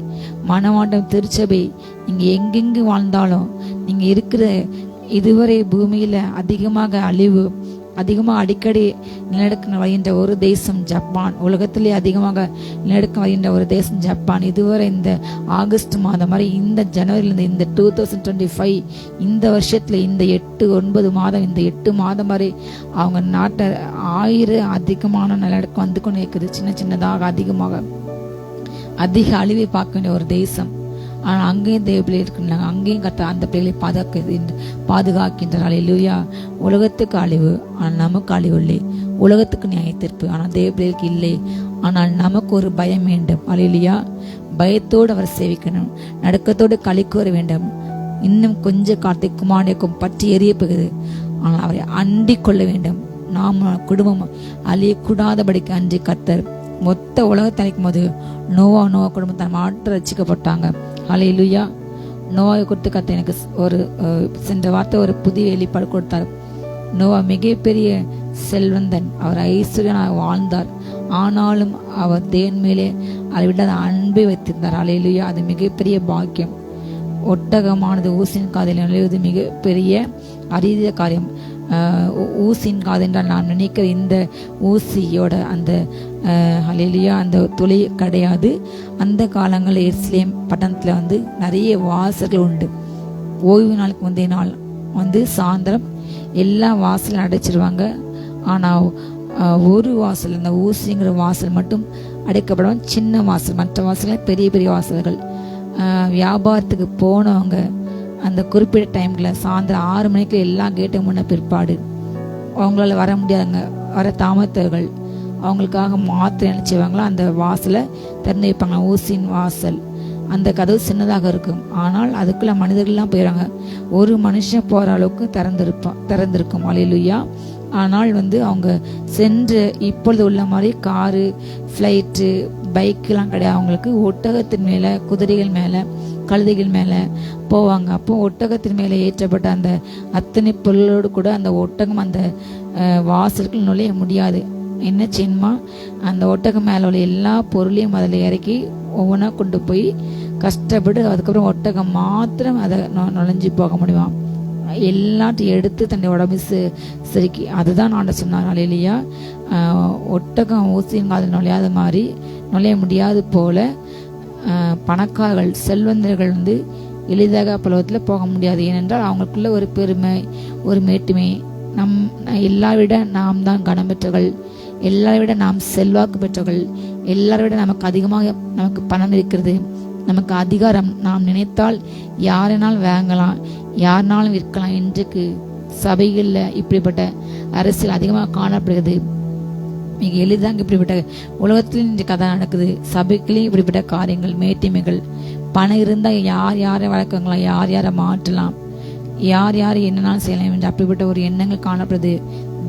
மனவாண்டம் திருச்சபை நீங்க எங்கெங்கு வாழ்ந்தாலும், நீங்க இருக்கிற இதுவரை பூமியில அதிகமாக அழிவு, அதிகமாக அடிக்கடி நிலநடுக்கம் வருகின்ற ஒரு தேசம் ஜப்பான். உலகத்திலே அதிகமாக நிலநடுக்கம் வருகின்ற ஒரு தேசம் ஜப்பான். இதுவரை இந்த ஆகஸ்ட் மாதம் வரை, இந்த ஜனவரியிலிருந்து இந்த 2025 இந்த வருஷத்துல இந்த 8-9 மாதம், இந்த 8 மாதம் வரை அவங்க நாட்டை 1000 அதிகமான நிலநடுக்கம் வந்து கொண்டு இருக்குது. சின்ன சின்னதாக அதிகமாக அதிக அழிவை பார்க்க வேண்டிய ஒரு தேசம். ஆனால் அங்கேயும் தேவ பிள்ளை இருக்கின்றாங்க. அங்கேயும் கத்த அந்த பிள்ளைகளை பாதுகாக்கின்றார். அல்லேலூயா. உலகத்துக்கு அழிவு, ஆனால் நமக்கு அழிவு இல்லை. உலகத்துக்கு நியாயத்தீர்ப்பு, ஆனால் தேவ பிள்ளைகளுக்கு இல்லை. ஆனால் நமக்கு ஒரு பயம் வேண்டும். அல்லேலூயா. பயத்தோடு அவர் சேவிக்கணும், நடுக்கத்தோடு களி கூற வேண்டும். இன்னும் கொஞ்ச காலத்துக்கு குமாரனுக்கும் பற்றி எரிய போகுது. ஆனால் அவரை அண்டிக் கொள்ள வேண்டும். நாம் குடும்பம் அழியக்கூடாதபடிக்கு அன்றி கர்த்தர் மொத்த உலகத்தை அழைக்கும் போது நோவா குடும்பத்தை மாற்ற ரசிக்கப்பட்டாங்க. அல்லேலூயா. நோவாவை குறித்து கர்த்தர் எனக்கு ஒரு சென்ற வார்த்தை ஒரு புதிய வெளிப்பாடு கொடுத்தார். நோவா மிகப்பெரிய செல்வந்தன், அவர் ஐஸ்வர்யனாக வாழ்ந்தார். ஆனாலும் அவர் தேவன் மேலே அளவில்லாத அன்பை வைத்திருந்தார். அல்லேலூயா. அது மிகப்பெரிய பாக்கியம். ஒட்டகமானது ஊசின் காதில் நுழைவது மிகப்பெரிய அரிய காரியம். ஊசின் காது என்றால் நான் நினைக்கிற இந்த ஊசியோட அந்த அல்லேலூயா அந்த துளை கிடையாது. அந்த காலங்களில் எருசலேம் பட்டணத்தில் நிறைய வாசல்கள் உண்டு. ஓய்வு நாளுக்கு முந்தைய நாள் சாயந்தரம் எல்லா வாசலும் அடைச்சிருவாங்க. ஆனால் ஒரு வாசல், அந்த ஊசிங்கிற வாசல் மட்டும் அடைக்கப்படும். சின்ன வாசல், மற்ற வாசல் பெரிய பெரிய வாசல்கள். வியாபாரத்துக்கு போனவங்க அந்த குறிப்பிட்ட டைம்ல சாயந்தரம் 6 மணிக்கு எல்லா கேட்டும் முன்ன பிற்பாடு அவங்களால வர முடியாதுங்க. வர தாமதர்கள் அவங்களுக்காக மாத்திரை நினைச்சுவாங்களா அந்த வாசலை திறந்து வைப்பாங்க. ஊசின் வாசல் அந்த கதவு சின்னதாக இருக்கும். ஆனால் அதுக்குள்ள மனிதர்கள்லாம் போயிடுறாங்க. ஒரு மனுஷன் போற அளவுக்கு திறந்திருக்கும். அல்லேலூயா. ஆனால் அவங்க சென்று இப்பொழுது உள்ள மாதிரி காரு, ஃப்ளைட்டு, பைக்கெல்லாம் கிடையாது. அவங்களுக்கு ஒட்டகத்தின் மேலே, குதிரைகள் மேலே, கழுதைகள் மேலே போவாங்க. அப்போ ஒட்டகத்தின் மேலே ஏற்றப்பட்ட அந்த அத்தனை பொருளோடு கூட அந்த ஒட்டகம் அந்த வாசல்கள் நுழைய முடியாது. என்ன செய்யணுமா, அந்த ஒட்டகம் மேலே உள்ள எல்லா பொருளையும் அதில் இறக்கி ஒவ்வொன்றா கொண்டு போய் கஷ்டப்பட்டு அதுக்கப்புறம் ஒட்டகம் மாத்திரம் அதை நுழைஞ்சி போக முடியும். எல்லாத்தையும் எடுத்து தன்னுடைய உடம்பு செருக்கி அதுதான் நான் சொன்னார். அல்லேலூயா. ஒட்டகம் ஊசியின் காதில் நுழையாத மாதிரி நுழைய முடியாது போல பணக்காரர்கள், செல்வந்தர்கள் எளிதாக பலவத்தில் போக முடியாது. ஏனென்றால் அவங்களுக்குள்ள ஒரு பெருமை, ஒரு மேட்டுமை. எல்லாரை விட நாம் தான் கனம் பெற்றவர்கள், எல்லாரை விட நாம் செல்வாக்கு பெற்றவர்கள், எல்லாரை விட நமக்கு அதிகமாக நமக்கு பணம் இருக்கிறது, நமக்கு அதிகாரம். நாம் நினைத்தால் யாரினாலும் வாங்கலாம், யாருனாலும் விற்கலாம். இன்றைக்கு சபைகளில் இப்படிப்பட்ட அரசியல் அதிகமாக காணப்படுகிறது. மிக எளிதாக இப்படிப்பட்ட உலகத்திலும் இன்றைக்கு கதை நடக்குது. சபைகளையும் இப்படிப்பட்ட காரியங்கள், மேட்டிமைகள். பணம் இருந்தால் யார் யாரை வளர்க்கலாம், யார் யாரை மாற்றலாம், யார் யார் என்னன்னாலும் செய்யலாம் என்று அப்படிப்பட்ட ஒரு எண்ணங்கள் காணப்படுது.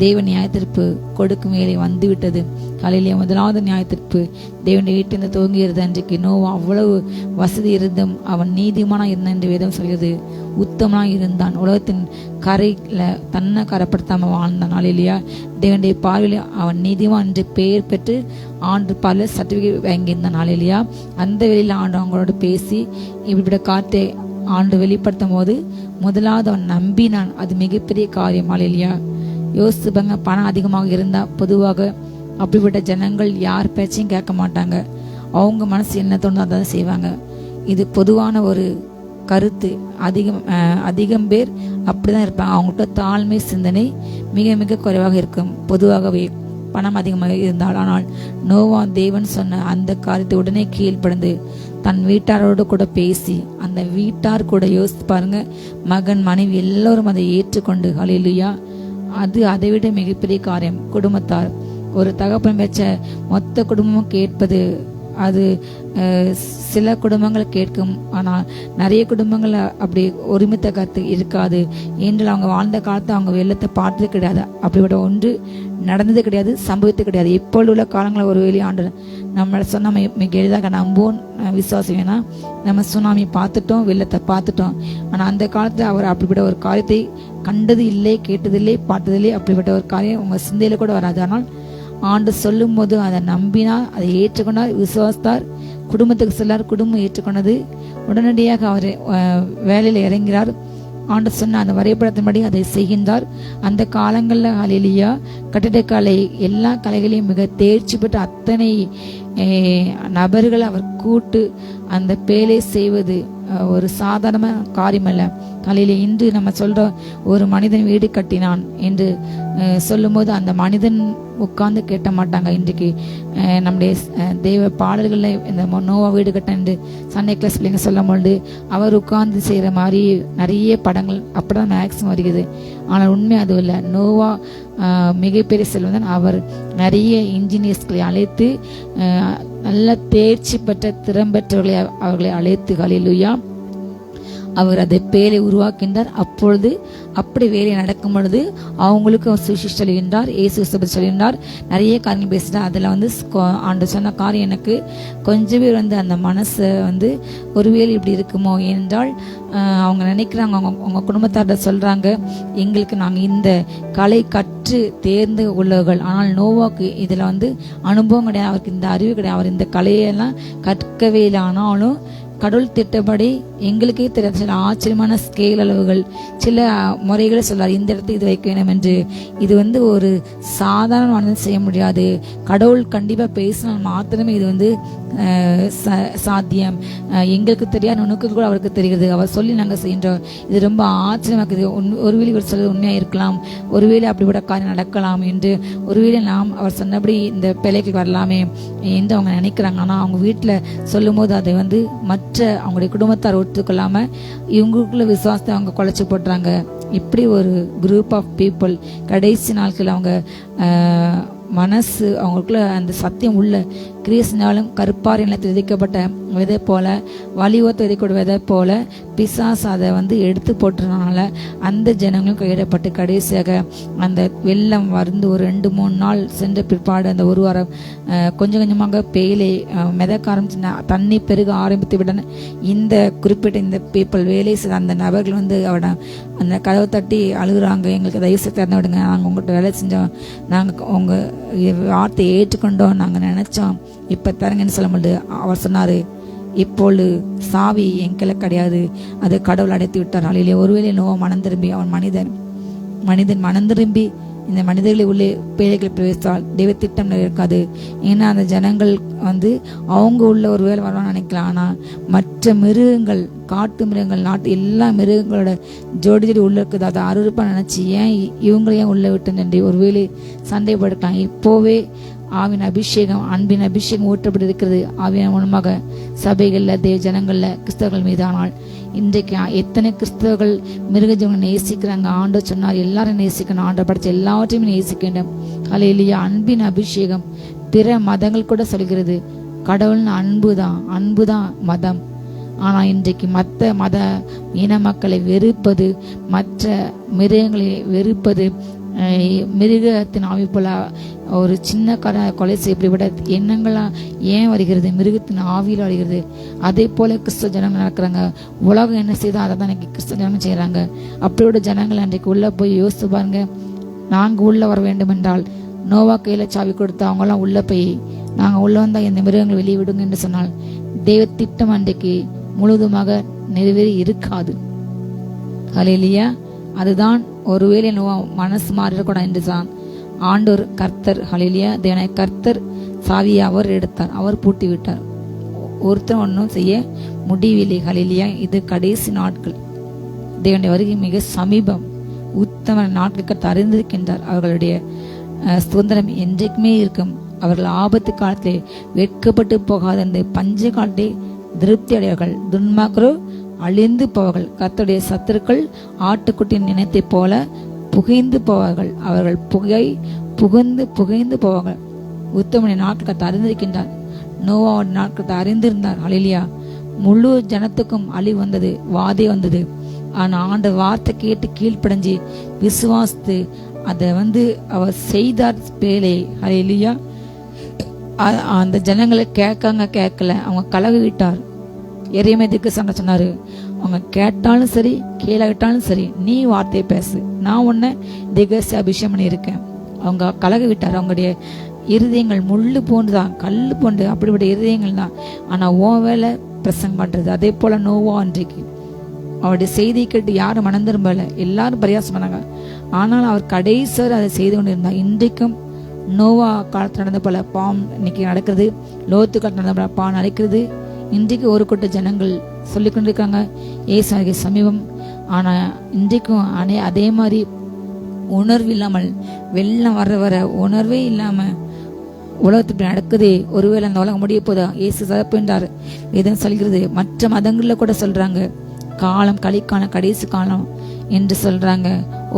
தேவ நியாயத்தீர்ப்பு கொடுக்கும் வேலை வந்துவிட்டது. காலையிலேயே முதலாவது நியாயத்தீர்ப்பு தேவனுடைய வீட்டிலிருந்து துவங்குகிறது. அன்றைக்கு நோவா அவ்வளவு வசதி இருந்தும் அவன் நீதிமானா இருந்தான் என்று வேதம் சொல்கிறது. உத்தமனா இருந்தான், உலகத்தின் கரையில தன்னை கரைப்படுத்தாம வாழ்ந்தான். நாளிலேயா தேவனுடைய பார்வையில அவன் நீதிமான் என்று பெயர் பெற்று ஆண்டு பல சர்டிபிகேட் வாங்கியிருந்தான். நாளிலேயா அந்த வேலையில் ஆண்டு அவங்களோட பேசி இப்படிப்பட்ட காற்றை ஆண்டு வெளிப்படுத்தும் போது முதலாவது அவன் நம்பினான். அது மிகப்பெரிய காரியம். நாளிலேயா யோசிச்சுப்பாங்க, பணம் அதிகமாக இருந்தா பொதுவாக அப்படிப்பட்ட ஜனங்கள் யார் பேச்சையும் கேட்க மாட்டாங்க. அவங்க மனசு என்ன தோணுதோ அதான் செய்வாங்க. இது பொதுவான ஒரு கருத்து. அதிகம் பேர் அப்படிதான் இருப்பாங்க. அவங்கள்ட்ட தாழ்மை சிந்தனை மிக மிக குறைவாக இருக்கும் பொதுவாகவே பணம் அதிகமாக இருந்தால். ஆனால் நோவா தேவன் சொன்ன அந்த காரியத்தை உடனே கீழ்ப்படிந்து தன் வீட்டாரோடு கூட பேசி அந்த வீட்டார் கூட யோசித்து பாருங்க, மகன் மனைவி எல்லோரும் அதை ஏற்றுக்கொண்டு ஹல்லேலூயா, அது அதை விட மிகப்பெரிய காரியம். குடும்பத்தார் ஒரு தகப்பன் வச்ச மொத்த குடும்பமும் கேட்பது அது சில குடும்பங்கள் கேட்கும். ஆனால் நிறைய குடும்பங்கள் அப்படி ஒருமித்த கருத்து இருக்காது. ஏனென்றால் அவங்க வாழ்ந்த காலத்தை அவங்க வெள்ளத்தை பார்த்தது கிடையாது. அப்படிப்பட்ட ஒன்று நடந்தது கிடையாது, சம்பவித்து கிடையாது. இப்பொழுது உள்ள காலங்களில் ஒரு வெளியாண்டு நம்மளை சொன்ன மிக எளிதாக நம்புவோம் விசுவாசம். ஏன்னா நம்ம சுனாமி பார்த்துட்டோம், வெள்ளத்தை பார்த்துட்டோம். ஆனால் அந்த காலத்தில் அவர் அப்படிப்பட்ட ஒரு காரியத்தை கண்டது இல்லை, கேட்டதில்லை, பார்த்ததில்லை. அப்படிப்பட்ட ஒரு காரியம் உங்க சிந்தையில கூட வராது. ஆனால் ஆண்டு சொல்லும் போது அதை நம்பினார், அதை ஏற்றுக்கொண்டார், விசுவாசித்தார், குடும்பத்துக்கு சொல்லார், குடும்பம் ஏற்றுக்கொண்டது. உடனடியாக அவர் வேலையில் இறங்கிறார். ஆண்டு சொன்ன அந்த வரைபடத்தின்படி அதை செய்கின்றார். அந்த காலங்களில் ஹல்லேலூயா கட்டிடக்கலை எல்லா கலைகளையும் மிக தேர்ச்சி பெற்ற அத்தனை நபர்கள் அவர் கூட்டு அந்த பேலை செய்வது ஒரு சாதாரண காரியம் அல்ல. காலையில இன்று நம்ம சொல்றோம் ஒரு மனிதன் வீடு கட்டினான் என்று சொல்லும் போது அந்த மனிதன் உட்கார்ந்து கேட்ட மாட்டாங்க. இன்றைக்கு நம்முடைய தெய்வ பாடல்கள்ல இந்த நோவா வீடு கட்ட என்று சண்டே கிளாஸ் பிள்ளைங்க சொல்லும் பொழுது அவர் உட்கார்ந்து செய்யற மாதிரி நிறைய படங்கள் அப்படிதான் மேக்ஸிமம் வருகிறது. ஆனால் உண்மை அது இல்லை. நோவா மிகப்பெரிய செல்வந்தன். அவர் நிறைய இன்ஜினியர்ஸ்களை அழைத்து நல்ல தேர்ச்சி பெற்ற திறம்பெற்றவர்களை அவர்களை அழைத்து ஹல்லேலூயா அவர் அதை பேரை உருவாக்கின்றார். அப்பொழுது அப்படி வேலை நடக்கும் பொழுது அவங்களுக்கு சுவிசேஷம் சொல்கின்றார், இயேசு சொல்கின்றார், நிறைய காரியம் பேசுகிறார். அதில் ஆண்டு சொன்ன காரியம் எனக்கு கொஞ்சம் பேர் அந்த மனசை ஒருவேளை இப்படி இருக்குமோ என்றால் அவங்க நினைக்கிறாங்க, அவங்க குடும்பத்தார்கிட்ட சொல்றாங்க, எங்களுக்கு நாங்கள் இந்த கலை கற்று தேர்ந்து உள்ளவர்கள். ஆனால் நோவாக்கு இதில் அனுபவம் கிடையாது, அவருக்கு இந்த அறிவு கிடையாது, அவர் இந்த கலையெல்லாம் கற்கவே இல்லை. ஆனாலும் கடவுள் திட்டப்படி எங்களுக்கே தெரியாத சில ஆச்சரியமான ஸ்கேல் அளவுகள் சில முறைகளை சொல்றார். இந்த இடத்துக்கு இது வைக்க வேண்டும் என்று. இது ஒரு சாதாரண செய்ய முடியாது. கடவுள் கண்டிப்பா பேசினால் மாத்திரமே இது சாத்தியம். எங்களுக்கு தெரியாது, உனக்கு கூட அவருக்கு தெரிகிறது. அவர் சொல்லி நாங்கள் செய்கின்றோம். இது ரொம்ப ஆச்சரியமாக்குது. ஒருவேளை இவர் சொல்றது உண்மையா இருக்கலாம், ஒருவேளை அப்படிப்பட்ட காரியம் நடக்கலாம் என்று, ஒருவேளை நாம் அவர் சொன்னபடி இந்த பிள்ளைக்கு வரலாமே என்று அவங்க நினைக்கிறாங்க. ஆனால் அவங்க வீட்டில் சொல்லும் போது அதை மற்ற அவங்களுடைய குடும்பத்தார் ஒத்துக்கொள்ளாம இவங்களுக்குள்ள விசுவாசத்தை அவங்க குலைச்சு போட்டுறாங்க. இப்படி ஒரு குரூப் ஆஃப் பீப்புள் கடைசி நாட்கள் அவங்க மனசு அவங்களுக்குள்ள அந்த சத்தியம் உள்ள கிறிஸ்துவினாலும் கருப்பார் நிலத்தில் விதைக்கப்பட்ட விதை போல, வலிவத்தை விதைக்கூட விதை போல பிசாசு அதை எடுத்து போட்டுறதுனால அந்த ஜனங்களும் கையிடப்பட்டு கடைசியாக அந்த வெள்ளம் ஒரு 2-3 நாள் சென்ற பிற்பாடு அந்த ஒரு வாரம் கொஞ்சம் கொஞ்சமாக பேலை மிதக்க ஆரம்பிச்சு தண்ணி பெருக ஆரம்பித்து விட இந்த குறிப்பிட்ட இந்த பீப்புள் வேலை செய்த அந்த நபர்கள் அவட அந்த கதவை தட்டி அழுகுறாங்க, எங்களுக்கு தயவு செய்து திறந்து விடுங்க, நாங்கள் உங்கள்கிட்ட வேலை செஞ்சோம், நாங்கள் உங்கள் வார்த்தையை ஏற்றுக்கொண்டோம், நாங்கள் நினைச்சோம், இப்போ தரங்கன்னு சொல்ல முடியாது. அவர் சொன்னார், இப்பொழுது சாவி எங்களை கிடையாது, அது கடவுள் அடைத்து விட்டார். அல்லையிலே ஒருவேளை நோவா மனம் திரும்பி அவன் மனிதன் மனம் திரும்பி இந்த மனிதர்களை உள்ளே பேழைகளை பிரவேசித்தால் தெய்வ திட்டம் இருக்காது. ஏன்னா அந்த ஜனங்கள் அவங்க உள்ள ஒரு வேலை வரலாம்னு நினைக்கலாம். ஆனால் மற்ற மிருகங்கள், காட்டு மிருகங்கள், நாட்டு எல்லா மிருகங்களோட ஜோடி உள்ள இருக்குது. அதை அருவருப்பா நினைச்சு ஏன் இவங்களையும் உள்ள விட்டு ஒருவேளை சண்டைப்படுக்கலாம். இப்போவே ஆவின் அபிஷேகம், அன்பின் அபிஷேகம் ஊற்றப்பட்டு இருக்கிறது ஆவியின் மூலமாக சபைகள்ல தேவ ஜனங்கள்ல கிறிஸ்தவர்கள் மீது. ஆனால் இன்றைக்கு எத்தனை கிறிஸ்தவர்கள் மிருக ஜீவனை நேசிக்கிறாங்க. ஆண்டவர் சொன்னார் எல்லாரும் நேசிக்கணும், ஆண்டவர் படைச்ச எல்லாவற்றையும் நேசிக்க வேண்டும். அல்லேலூயா. அன்பின் அபிஷேகம் பிற மதங்கள் கூட சொல்கிறது. கடவுள்னு அன்புதான் மதம். ஆனால் இன்றைக்கு மற்ற மத இன மக்களை வெறுப்பது, மற்ற மிருகங்களை வெறுப்பது, மிருகத்தின் ஆவி போல ஒரு சின்ன கொலை செய்யப்பட எண்ணங்களாம் ஏன் வருகிறது? மிருகத்தின் ஆவியில் வருகிறது. அதே போல கிறிஸ்தவ ஜனங்கள் நடக்கிறாங்க. உலகம் என்ன செய்தால் அதை தான் இன்னைக்கு கிறிஸ்தவ ஜனங்கள் செய்கிறாங்க. அப்படியோட ஜனங்கள் அன்றைக்கு உள்ளே போய் யோசித்து பாருங்க. நாங்கள் உள்ளே வர வேண்டும் என்றால் நோவா கையில் சாவி கொடுத்து அவங்களாம் உள்ளே போய் நாங்கள் உள்ளே வந்தால் இந்த மிருகங்களை வெளியே விடுங்க என்று சொன்னால் தெய்வ திட்டம் அன்றைக்கு முழுவதுமாக நிறைவேறி இருக்காது. ஹல்லேலூயா. அதுதான் ஒருவேளை நோவா மனசு மாறிடக்கூடாது என்று தான் ஆண்டவர் கர்த்தர், ஹல்லேலூயா, தேவனாய கர்த்தர் சாவியை அவர் எடுத்தார், அவர் பூட்டி விட்டார். ஒருத்தர் ஒன்றும் செய்ய முடியவில்லை. ஹல்லேலூயா. இது கடைசி நாட்கள். தேவனுடைய வருகை மிக சமீபம். உத்தம நாட்களுக்கு அறிந்திருக்கின்றார். அவர்களுடைய சுதந்திரம் என்றைக்குமே இருக்கும். அவர்கள் ஆபத்து காலத்திலே வெட்கப்பட்டு போகாத அந்த பஞ்ச காலத்தை திருப்தி அடைவார்கள். துன்மாக்கரோ அழிந்து போவார்கள். கர்த்தருடைய சத்துருக்கள் ஆட்டுக்குட்டியின் நினைத்தை போல புகைந்து போவார்கள். அவர்கள் புகைந்து போவார்கள். உத்தமனுடைய நாட்களுக்கு அறிந்திருக்கின்றார். நோவாவோட நாட்களுக்கு அறிந்திருந்தார். ஹல்லேலூயா. முழு ஜனத்துக்கும் அழிவு வந்தது, வாதை வந்தது. ஆனா ஆண்ட வார்த்தை கேட்டு கீழ்ப்படைஞ்சு விசுவாசித்து அதை அவர் செய்தார் பேலே. ஹல்லேலூயா. அந்த ஜனங்களை கேட்கல, அவங்க கலகு விட்டார். எரேமியாவுக்கு சொன்னாரு, அவங்க கேட்டாலும் சரி கேளாவிட்டாலும் சரி நீ வார்த்தையை பேசு, நான் உன்னை திகசி அபிஷேகம் பண்ணி இருக்கேன். அவங்க கலகு விட்டார். அவங்களுடைய இருதயங்கள் முள்ளு போன்றுதான், கல் போன்று அப்படிப்பட்ட இருதயங்கள் தான். ஆனா உன் வேலை பிரசங்கம் பண்றது. அதே போல நோவா அன்றைக்கு அவருடைய செய்தியை கேட்டு யாரும் மனம் திரும்பல, எல்லாரும் பரியாசம் பண்ணாங்க. ஆனால் அவர் கடைசிவர் அதை செய்து கொண்டிருந்தார். இன்றைக்கும் நோவா காலத்தில் நடந்த போல பாம் இன்னைக்கு நடக்கிறது, லோத்து காலத்தில் நடந்த போல பாம் நடக்கிறது. இன்றைக்கு ஒரு கூட்ட ஜனங்கள் சொல்லிக் கொண்டிருக்காங்க ஏசாய்க்கு சமீபம். ஆனா இன்றைக்கும் அதே மாதிரி உணர்வு இல்லாமல், வெள்ளம் வர உணர்வே இல்லாம உலகத்துக்கு நடக்குது. ஒருவேளை அந்த உலகம் முடிய போதா ஏசு சதப்புன்றார் வேதம் சொல்கிறது. மற்ற மதங்கள்ல கூட சொல்றாங்க காலம் கலிக்காலம் கடைசி காலம் என்று சொல்றாங்க.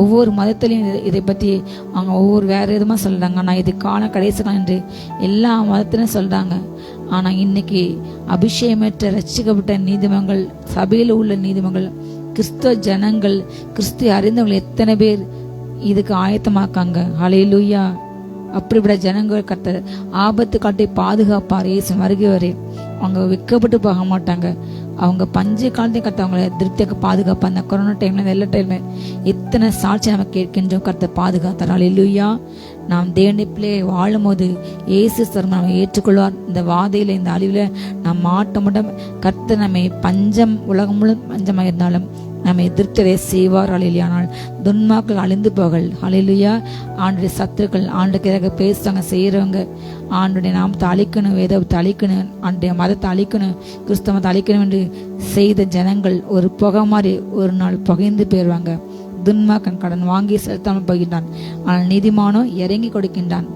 ஒவ்வொரு மதத்திலையும் இதை பற்றி அவங்க ஒவ்வொரு வேற விதமா சொல்றாங்க. ஆனா இது காலம் கடைசி காலம் என்று எல்லா மதத்திலும் சொல்றாங்க. ஆனா இன்னைக்கு அபிஷேகமற்ற ரட்சிக்கப்பட்ட நீதிமங்கள், சபையில் உள்ள நீதிமங்கள், கிறிஸ்தவ ஜனங்கள், கிறிஸ்துவை அறிந்தவர்கள் எத்தனை பேர் இதுக்கு ஆயத்தமாக்காங்க. ஹல்லேலூயா. அப்படிப்பட்ட ஜனங்கள் கர்த்தர் ஆபத்து காட்டி பாதுகாப்பார். இயேசு வருகை வரை அவங்க வெட்கப்பட்டு போக மாட்டாங்க. அவங்க பஞ்ச காலத்தையும் கர்த்தர் அவங்களை திருப்தியாக பாதுகாப்பார். அந்த கொரோனா டைம்ல எல்லா டைம்ல எத்தனை சாட்சி நம்ம கேட்கின்றோம். கர்த்தர் பாதுகாத்தார். ஹல்லேலூயா. நாம் தேவனுடைய பிள்ளையை வாழும் போது இயேசு சர்ம நம்ம ஏற்றுக்கொள்வார். இந்த வாதையில இந்த அழிவுல நாம் மாட்ட மாட்டோம். கர்த்தர் நம்மை பஞ்சம், உலகம் முழு பஞ்சமாக இருந்தாலும் நம்மை எதிர்த்ததை செய்வார். ஹல்லேலூயா. ஆனால் துன்மாக்கள் அழிந்து போகல். ஹல்லேலூயா. ஆண்டுடைய சத்துருக்கள் ஆண்டுக்கு எதிராக பேசுறாங்க செய்யறவங்க, ஆண்டுடைய நாமத்தை அழிக்கணும், வேதத்தை அழிக்கணும், ஆண்டுடைய மதத்தை அழிக்கணும், கிறிஸ்தவத்தை அழிக்கணும் என்று செய்த ஜனங்கள் ஒரு புகை மாதிரி ஒரு நாள் புகைந்து போயிடுவாங்க. துன்மாக்கன் கடன் வாங்கி செலுத்தாமல் போகின்றான், ஆனால் நீதிமானோ இறங்கி கொடுக்கின்றான்.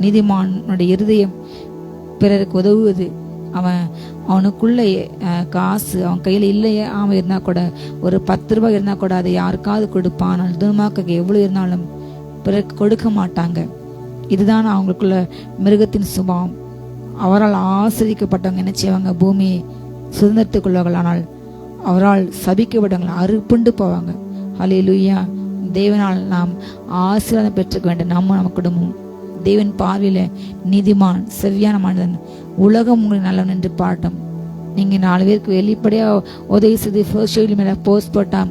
நீதிமானுடைய இருதயம் பிறருக்கு உதவுவது. அவனுக்குள்ள காசு அவன் கையில் இல்லையே, அவன் இருந்தா கூட ஒரு 10 ரூபாய் இருந்தா கூட அதை யாருக்காவது கொடுப்பான். ஆனால் துன்மாக்கு எவ்வளவு இருந்தாலும் பிறருக்கு கொடுக்க மாட்டாங்க. இதுதான் அவங்களுக்குள்ள மிருகத்தின் சுபாவம். அவரால் ஆசிரிக்கப்பட்டவங்க என்ன செய்வாங்க? பூமியை சுதந்திரத்துக் கொள்வார்கள். ஆனால் அவரால் சபிக்கப்பட்டவங்க அறுப்புண்டு போவாங்க. ஹல்லேலூயா. தேவனால் நாம் ஆசீர்வாதம் பெற்றுக்க வேண்டும். நம்ம குடும்பம் தேவன் பார்வையில நீதிமான், செவ்வியான மனிதன், உலகம் உங்களுக்கு நல்லவன் என்று பாட்டும். நீங்க 4 பேருக்கு வெளிப்படையா உதவி செய்து சோசியல் மீடியா போஸ்ட் போட்டா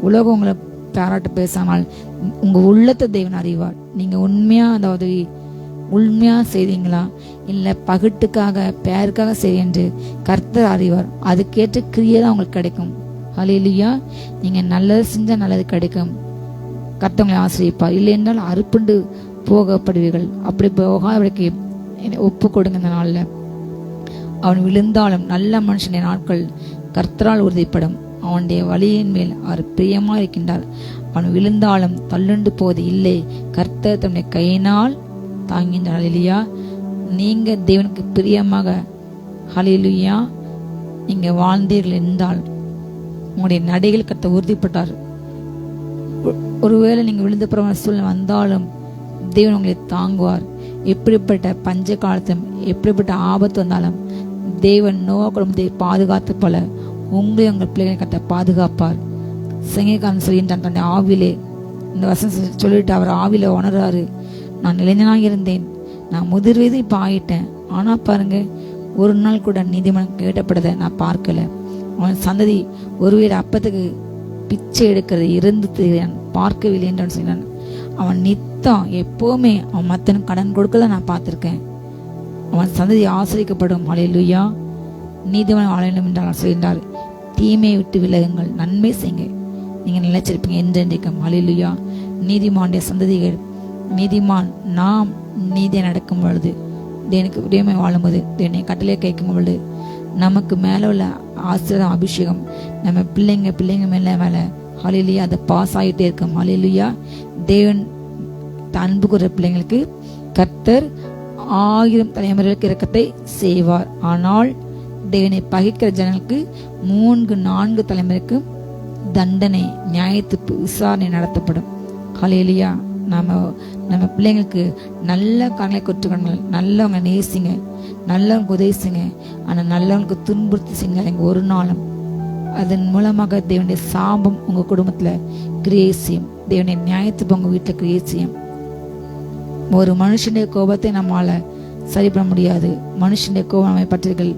உலகம் உங்களை பாராட்டு பேசாமல் உங்க உள்ளத்தை தேவன் அறிவார். நீங்க உண்மையா அந்த உதவி உண்மையா செய்தீங்களா இல்ல பகட்டுக்காக பேருக்காக செய்ய என்று கர்த்தர் அறிவார். அதுக்கேற்ற கிரியை தான் உங்களுக்கு கிடைக்கும். ஹல்லேலூயா. நீங்க நல்லது செஞ்சா நல்லது கிடைக்கும். கர்த்தவங்களை ஆசிரியப்பார். இல்லை என்றால் அறுப்புண்டு போகப்படுவீர்கள். அப்படி போகாதவருக்கு ஒப்பு கொடுங்க. இந்த நாள்ல அவன் விழுந்தாலும் நல்ல மனுஷனுடைய நாட்கள் கர்த்தரால் உறுதிப்படும். அவனுடைய வழியின் மேல் அவர் பிரியமா இருக்கின்றார். அவன் விழுந்தாலும் தள்ளுண்டு போவது இல்லை, கர்த்தர் தன்னுடைய கையினால் தாங்கின்றார். ஹல்லேலூயா. நீங்க தேவனுக்கு பிரியமாக ஹல்லேலூயா நீங்க வாழ்ந்தீர்கள் என்றால் உங்களுடைய நடைகள் கர்த்தர் உறுதிப்பட்டார். ஒருவேளை நீங்க விழுந்த பிறகு சூழ்நிலை வந்தாலும் தேவன் உங்களை தாங்குவார். எப்படிப்பட்ட பஞ்ச காலத்தும் எப்படிப்பட்ட ஆபத்து வந்தாலும் தேவன் நோவா குடும்பத்தை பாதுகாத்து போல உங்களையும் உங்கள் பிள்ளைகளை கத்த பாதுகாப்பார். சங்கீதக்காரன் சொல்லின்றான் தன்னுடைய ஆவிலே, இந்த வசனம் சொல்லிட்டு அவர் ஆவில உணர்றாரு, நான் இளைஞனாக இருந்தேன், நான் முதிர் வயது இப்போ ஆயிட்டேன், ஆனா பாருங்க ஒரு நாள் கூட நீதிமன்றம் கேட்டப்படதை நான் பார்க்கல. அவன் சந்ததி ஒருவேளை அப்பத்துக்கு பிச்சை எடுக்கிறது இருந்து பார்க்கவில்லை என்று சொன்னான். அவன் நித்தம் எப்பவுமே அவன் மத்தனும் கடன் கொடுக்கல நான் பார்த்திருக்கேன். அவன் சந்ததி ஆசிரிக்கப்படும். ஹல்லேலூயா. நீதிமன்றம் வாழ வேண்டும் என்றால் சொல்கின்றார், தீமையை விட்டு விலகுங்கள், நன்மை செய்யுங்க, நீங்க நிலைச்சிருப்பீங்க என்றென்றைக்கும். ஹல்லேலூயா. நீதிமானுடைய சந்ததிகள், நீதிமான் நாம் நீதியை நடக்கும் பொழுது, தேவனுக்கு உடையமை வாழும்போது, தேவனை கட்டளையை கேட்கும் பொழுது, நமக்கு மேல உள்ள ஆசீர்வாதம் அபிஷேகம் நம்ம பிள்ளைங்க மேல ஹல்லேலூயா அது பாஸ் ஆகிட்டே இருக்கும். ஹல்லேலூயா. தேவன் அன்பு கூற பிள்ளைங்களுக்கு கர்த்தர் 1000 தலைமுறைகளுக்கு இரக்கத்தை செய்வார். ஆனால் தேவனை பகைக்கிற ஜனங்களுக்கு 3-4 தலைமுறைக்கு தண்டனை, நியாயத்துக்கு விசாரணை நடத்தப்படும். ஹல்லேலூயா. நம்ம பிள்ளைங்களுக்கு நல்ல கண்களை கொற்றுக்கணும், நல்லவங்க நேசிங்க, நல்லவங்க உதவி செய்யுங்க. ஆனால் நல்லவங்களுக்கு துன்புறுத்தி செய்யுங்க ஒரு நாளும். அதன் மூலமாக தேவனுடைய சாபம் உங்க குடும்பத்துல கிரியை செய்யும், தேவனுடைய நியாயத்துக்கு உங்க வீட்டுல கிரியை செய்யும். ஒரு மனுஷனுடைய கோபத்தை நம்மளால சரி பண்ண முடியாது. மனுஷனுடைய கோபம் நம்மை பற்றிகள்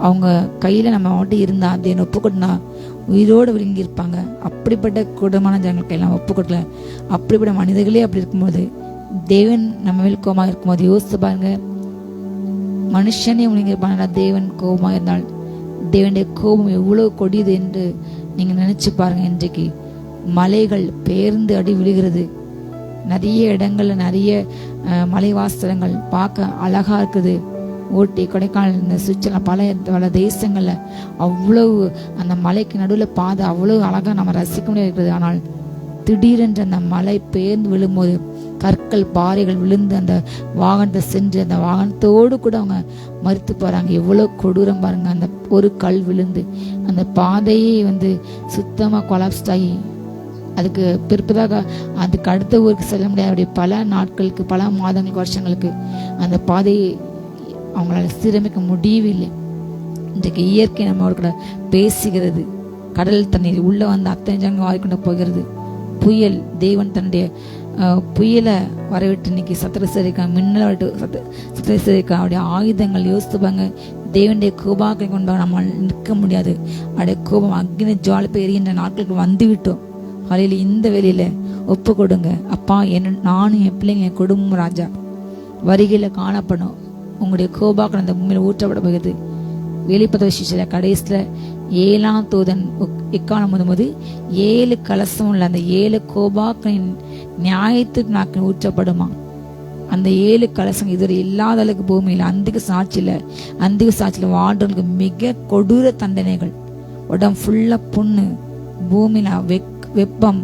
அவங்க கையில நம்ம மட்டும் இருந்தா தேவன் ஒப்புக்கொட்டினா உயிரோடு விழுங்கி இருப்பாங்க. அப்படிப்பட்ட குடும்பமான ஜனங்களுக்கு எல்லாம் ஒப்புக்கொட்டல. அப்படிப்பட்ட மனிதர்களே அப்படி இருக்கும்போது தேவன் நம்ம மேல் கோபமாக இருக்கும்போது யோசித்து பாருங்க, மனுஷனே விழுங்கிருப்பாங்க. தேவன் கோபமாக இருந்தால் தேவனுடைய கோபம் எவ்வளவு கொடியது என்று நீங்க நினைச்சு பாருங்க. இன்றைக்கு மலைகள் பெயர்ந்து அடி விழுகிறது. நிறைய இடங்கள்ல நிறைய மலைவாசலங்கள் பார்க்க அழகா இருக்குது. ஊட்டி, கொடைக்கானல், இந்த சுவிட்சர்லாந்து, பல தேசங்கள்ல அவ்வளவு அந்த மலைக்கு நடுவில் பாதை அவ்வளவு அழகா நம்ம ரசிக்க முடியாது இருக்கிறது. ஆனால் திடீரென்று அந்த மலை பெயர்ந்து விழும்போது கற்கள், பாறைகள் விழுந்து அந்த வாகனத்தை சென்று அந்த வாகனத்தோடு கூட அவங்க மறித்து போறாங்க. எவ்வளவு கொடூரம் பாருங்க. அந்த ஒரு கல் விழுந்து அந்த பாதையே சுத்தமா கொலாப்ஸ்ட் ஆகி அதுக்கு பிற்பதாக அதுக்கு அடுத்த ஊருக்கு செல்ல முடியாது. பல நாட்களுக்கு, பல மாதங்களுக்கு, வருஷங்களுக்கு அந்த பாதையை அவங்களால சீரமைக்க முடியவில்லை. இன்றைக்கு இயற்கை நம்ம கூட பேசுகிறது. கடல் தண்ணீர் உள்ள அத்தனை ஜனங்க வாரிக்கொண்டு போகிறது. புயல், தேவன் தன்னுடைய புயலை வரவிட்டு இன்னைக்கு சத்திரசரிக்கா, மின்னலை வரட்டு சத்திரசரிக்கா, அவருடைய ஆயுதங்கள் யோசித்துப்பாங்க. தேவனுடைய கோபாக்களை கொண்டு நம்ம நிற்க முடியாது. அவருடைய கோபம் அக்னி ஜுவாலை எரிகின்ற நாட்களுக்கு வந்து விட்டோம். காலையில் இந்த வேலையில ஒப்பு கொடுங்க. அப்பா, நானும் என் பிள்ளைங்க, என் குடும்பம் ராஜா வருகையில காணப்படும். உங்களுடைய கோபாக்கள் அந்த பூமியில ஊற்றப்பட போகிறது. வெளிப்பத விசேஷ கடைசியில 7ஆம் தூதன் எக்காலம் போது 7 கலசம் உள்ள அந்த 7 கோபாக்களின் நியாயத்துக்கு நாட்கள் ஊற்றப்படுமா. அந்த 7 கலசம் இதுவரை இல்லாத அளவுக்கு பூமியில அந்திக சாட்சியில வாழ்றவங்களுக்கு மிக கொடூர தண்டனைகள். உடம்பு ஃபுல்லா புண்ணு, பூமியில வெப்பம்,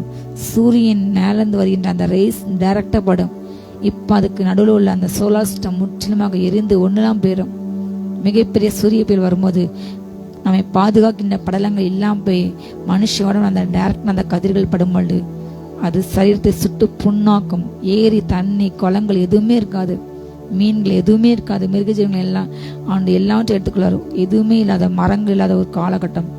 சூரியன் நேலந்து வருகின்ற அந்த ரேஸ் டைரக்டா படும். இப்ப அதுக்கு நடுவில் உள்ள அந்த சோலார் சிஸ்டம் முற்றிலுமாக எரிந்து ஒண்ணுலாம் போயிடும். மிகப்பெரிய சூரிய பேர் வரும்போது நம்மை பாதுகாக்கின்ற படலங்கள் இல்லாம போய் மனுஷோட அந்த டைரக்ட் அந்த கதிர்கள் படும்பொழுது அது சரீரத்தை சுட்டு புண்ணாக்கும். ஏரி, தண்ணி, குளங்கள் எதுவுமே இருக்காது, மீன்கள் எதுவுமே இருக்காது, மிருகஜீவங்கள் எல்லாம் அவன் எல்லாவற்றையும் எடுத்துக்கொள்ளாரு. எதுவுமே இல்லாத, மரங்கள் இல்லாத ஒரு காலகட்டம்,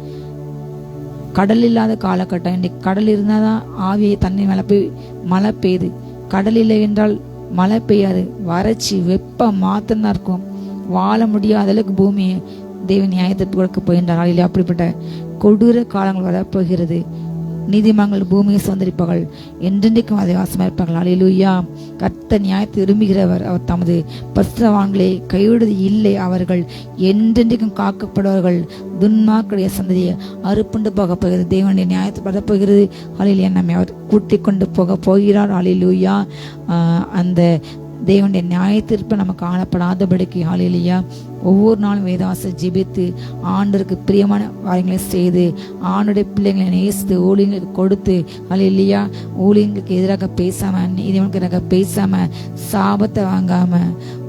கடல் இல்லாத காலகட்டம். இன்னைக்கு கடல் இருந்தாதான் ஆவியை தண்ணி மேல போய் மழை பெய்யுது. கடல் இல்லை என்றால் மழை பெய்யாது, வறட்சி, வெப்பம் மாத்திரம் தான் இருக்கும். வாழ முடியாத அளவுக்கு பூமியை தேவன் நியாயத்திற்கு கொடுக்க போகின்றார். அப்படிப்பட்ட கொடூர காலங்கள் வரப்போகிறது. நீதிமன்றங்கள் பூமியை சுதந்திரிப்பார்கள், என்றென்றைக்கும் அதை வாசமா இருப்பார்கள். அல்லேலூயா. கர்த்தர் நியாயத்தை விரும்புகிறவர். அவர் தமது பரிசுத்தவான்களை கைவிடுவது இல்லை. அவர்கள் என்றென்றைக்கும் காக்கப்படுவார்கள். துன்மார்க்கருடைய சந்ததியை அறுப்புண்டு போக போகிறது. தேவனுடைய நியாயத்தை பரப்போகிறது. அல்லேலூயா. நம்மை அவர் கூட்டிக் கொண்டு போக போகிறார். அல்லேலூயா. அந்த தேவனுடைய நியாயத்தீர்ப்பு நமக்கு காணப்படாதபடிக்கு ஹல்லேலூயா ஒவ்வொரு நாளும் வேதாச ஜெபித்து ஆண்டவருக்கு பிரியமான காரியங்களை செய்து ஆண்டுடைய பிள்ளைங்களை நேசித்து ஊழியங்களுக்கு கொடுத்து ஹல்லேலூயா ஊழியங்களுக்கு எதிராக பேசாம, நீதிமன்றங்களுக்கு எதிராக பேசாம, சாபத்தை வாங்காம,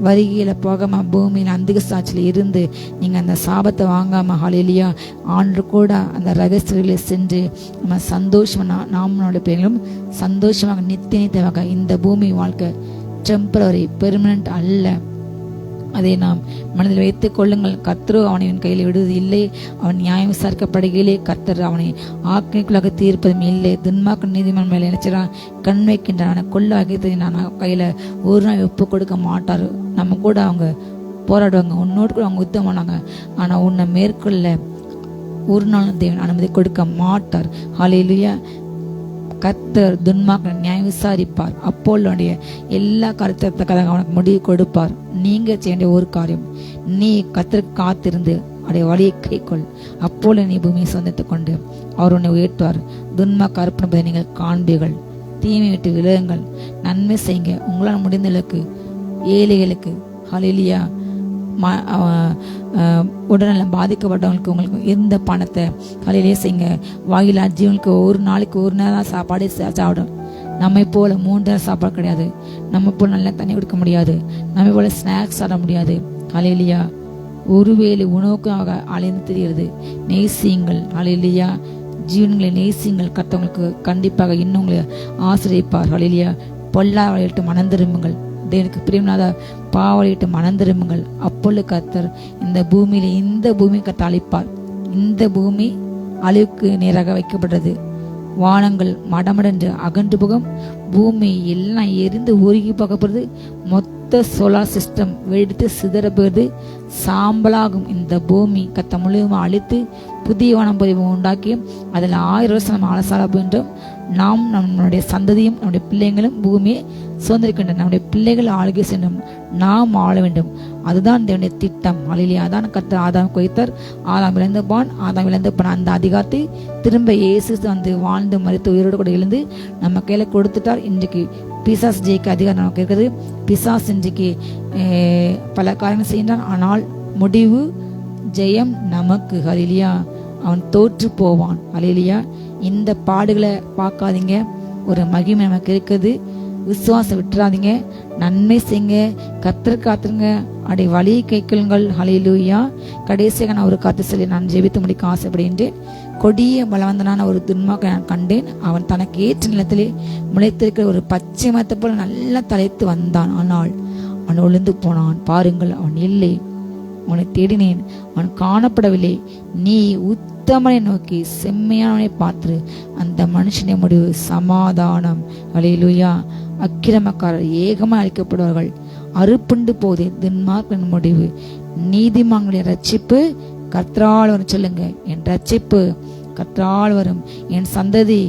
வருகையில போகாம, பூமியில் அந்திக சாட்சியில் இருந்து நீங்க அந்த சாபத்தை வாங்காம ஹல்லேலூயா ஆண்டு கூட அந்த ரகசியங்களை சென்று நம்ம சந்தோஷமா நம்மளுடைய பிள்ளைகளும் சந்தோஷமாக நித்தியமாக இந்த பூமி வாழ்க்கை டெம்பரரி, பெர்மனன்ட் அல்ல. அதை நாம் மனதில் வைத்துக் கொள்ளுங்கள். கர்த்தரோ அவனை கையில் விடுவது இல்லை. அவன் நியாயம் விசாரிக்கப்படுகையிலே கர்த்தர் அவனை ஆக்கினைக்குள்ளாக தீர்ப்பதும் இல்லை. துன்மார்க்க நீதிமன்றம் மேலே நினைச்சான் கண் வைக்கின்றான். கொள்ள அகைத்தை நான் கையில் ஒரு நாள் ஒப்பு கொடுக்க மாட்டார். நம்ம கூட அவங்க போராடுவாங்க, உன்னோடு கூட அவங்க யுத்தம் பண்ணாங்க. ஆனால் உன்னை மேற்கொள்ள ஒரு நாளும் தேவன் அனுமதி கொடுக்க மாட்டார். ஹல்லேலூயா. கர்த்தர் துன்மார்க்க நியாயம் விசாரிப்பார். அப்போலுடைய எல்லா கருத்தத்தக்கதாக அவனுக்கு முடிவு கொடுப்பார். நீங்க செய்ய வேண்டிய ஒரு காரியம், நீ கர்த்தருக்கு காத்திருந்து அவருடைய வழியை கைக்கொள். அப்போல நீ பூமியை சொந்தத்துக் கொண்டு அவர் உன்னை உயர்த்துவார். துன்மார்க்க அர்ப்பணிப்பதை நீங்கள் காண்பீர்கள். தீமை விட்டு விலகுங்கள், நன்மை செய்யுங்க. உங்களால் முடிந்தளவுக்கு ஏழைகளுக்கு, ஹல்லேலூயா, உடல்நலம் பாதிக்கப்பட்டவங்களுக்கு உங்களுக்கு எந்த பணத்தை காலையிலேயே செய்யுங்க. வாயிலா ஜீவனுக்கு ஒரு நாளைக்கு ஒரு நேரம் சாப்பாடு சாப்பிடும். நம்மை போல 3 நேரம் சாப்பாடு கிடையாது. நம்ம போல நல்லா தண்ணி குடிக்க முடியாது. நம்ம போல ஸ்நாக்ஸ் சாப்பிட முடியாது. ஹல்லேலூயா. ஒருவேளை உணவுக்காக அலைந்து தெரிகிறது. நேசியுங்கள். ஹல்லேலூயா. ஜீவன்களை நேசியுங்கள். கர்த்தவங்களுக்கு கண்டிப்பாக இன்னும் உங்களை ஆசிரியப்பார். ஹல்லேலூயா. பொல்லா வழியிட்டு மனம் திரும்புங்கள். தேவனுக்கு பிரியமில்லாத பாவலிட்டு மனம் திரும்புங்கள். அப்பொழுது கர்த்தர் இந்த பூமி கர்த்தர் அழிப்பார். இந்த பூமி அழிவுக்கு நேராக வைக்கப்பட்டது. வானங்கள் மடமடென்று அகன்று போகும். பூமி எல்லாம் எரிந்து உருகி போகப்படுது. மொத்த சோலார் சிஸ்டம் வெடித்து சிதற போகுது. சாம்பலாகும் இந்த பூமி கர்த்தர் முழுவதும் அழித்து புதிய வானம் பதிவு உண்டாக்கி அதில் 1000 வருஷம் நம்ம அலசால போகின்றோம். நாம் நம்முடைய சந்ததியும் நம்முடைய பிள்ளைகளும் பூமியை சுதந்திரிக்கின்றன. நம்முடைய பிள்ளைகள் ஆளுகை சென்றும் நாம் ஆள வேண்டும். அதுதான் தேவனுடைய திட்டம். ஹல்லேலூயா. அதான் கர்த்தர் ஆதாம் வைத்தார். ஆதாம் இழந்து போன், ஆதாம் இழந்து போன அந்த அதிகாரத்தை திரும்ப இயேசு வந்து வாழ்ந்து மரித்து உயிரோடு கூட எழுந்து நம்ம கையில கொடுத்துட்டார். இன்றைக்கு பிசாசு ஜெயிக்க அதிகாரம் நமக்கு இருக்குது. பிசாசு இன்றைக்கு பல காரியங்கள் செய்கின்றான். ஆனால் முடிவு ஜெயம் நமக்கு. ஹல்லேலூயா. அவன் தோற்று போவான். ஹல்லேலூயா. இந்த பாடுகளை பார்க்காதீங்க. ஒரு மகிமை நமக்கு இருக்குது. விசுவாசம் விட்டுறாதீங்க. நன்மை செய்யுங்க. கர்த்தர் காத்துருங்க. அடைய வழியை கைக்கொள்ளுங்கள். ஹல்லேலூயா. கடைசியாக நான் ஒரு காத்து சொல்லி நான் ஜெபித்து முடிக்க ஆசைப்படுகின்றேன். கொடிய பலவந்தனான ஒரு துன்மார்க்கனை நான் கண்டேன். அவன் தனக்கு ஏற்ற நிலத்திலே முளைத்திருக்கிற ஒரு பச்சை மரத்தை போல நல்லா தலைத்து வந்தான். ஆனால் அவன் ஒளிந்து போனான். பாருங்கள், அவன் இல்லை. அவனை தேடினேன், அவன் காணப்படவில்லை. நீ உத்தமனை நோக்கி செம்மையானவனை பார்த்து அந்த மனுஷனை முடிவு சமாதானம். ஹல்லேலூயா. அக்கிரமக்காரர் ஏகமாக அழிக்கப்படுவார்கள். அறுப்புண்டு போதே துன்மார்க்கனின் முடிவு. நீதிமான்களுடைய ரட்சிப்பு கர்த்தரால் வரும். சொல்லுங்க, என் ரட்சிப்பு கர்த்தரால் வரும். என் சந்ததி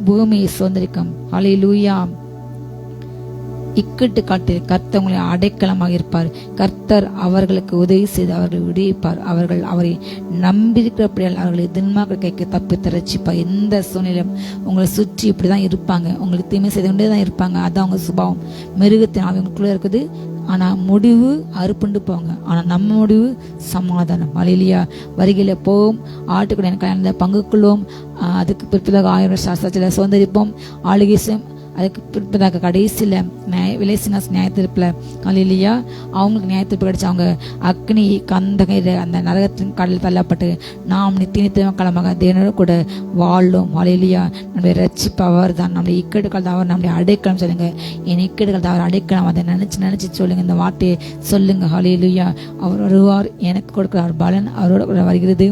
பூமியை சுதந்திரிக்கும். ஹல்லேலூயா. இக்கட்டு காட்டு கர்த்தர் உங்களை அடைக்கலமாக இருப்பார். கர்த்தர் அவர்களுக்கு உதவி செய்து அவர்களை விடுவிப்பார். அவர்கள் அவரை நம்பியிருக்கிறபடியால் அவர்களை துன்மார்க்க கைக்கு தப்பித்து ரட்சிப்பார். எந்த சூழ்நிலையும் உங்களை சுற்றி இப்படிதான் இருப்பாங்க. உங்களுக்கு தீமை செய்து கொண்டே தான் இருப்பாங்க. அதான் அவங்க சுபாவம். மிருகத்தின் அவங்களுக்குள்ள இருக்குது. ஆனா முடிவு அறுப்புண்டு போவாங்க. ஆனா நம்ம முடிவு சமாதானம். ஹல்லேலூயா. வருகையில போவோம். ஆட்டுக்குடைய கல்யாணத்தை பங்கு கொள்வோம். அதுக்கு பிற்பதாக 1000 சாஸ்திரத்துல சுதந்திரிப்போம். ஆளுகேசம் அதுக்கு பிற்பதாக கடைசியில் விலைசினாஸ் நியாயத்தீர்ப்பில் ஹல்லேலூயா அவங்களுக்கு நியாயத்தீர்ப்பு கிடைச்சி அவங்க அக்னி கந்தகை அந்த நரகத்தின் கடலில் தள்ளப்பட்டு நாம் நித்திய காலமாக தேவனோடு கூட வாழும். ஹல்லேலூயா. நம்முடைய ரட்சிப்பு அவர் தான். நம்முடைய இக்கட்டுகள் தான் அவர் நம்முடைய அடைக்கலம். சொல்லுங்க, என் இக்கட்டுகள் தான் அவர் அடைக்கலம். அதை நினைச்சு சொல்லுங்க. இந்த வார்த்தையை சொல்லுங்க. ஹல்லேலூயா. அவர் வருவார். எனக்கு கொடுக்கிறார் பலன் அவரோட கூட வருகிறது.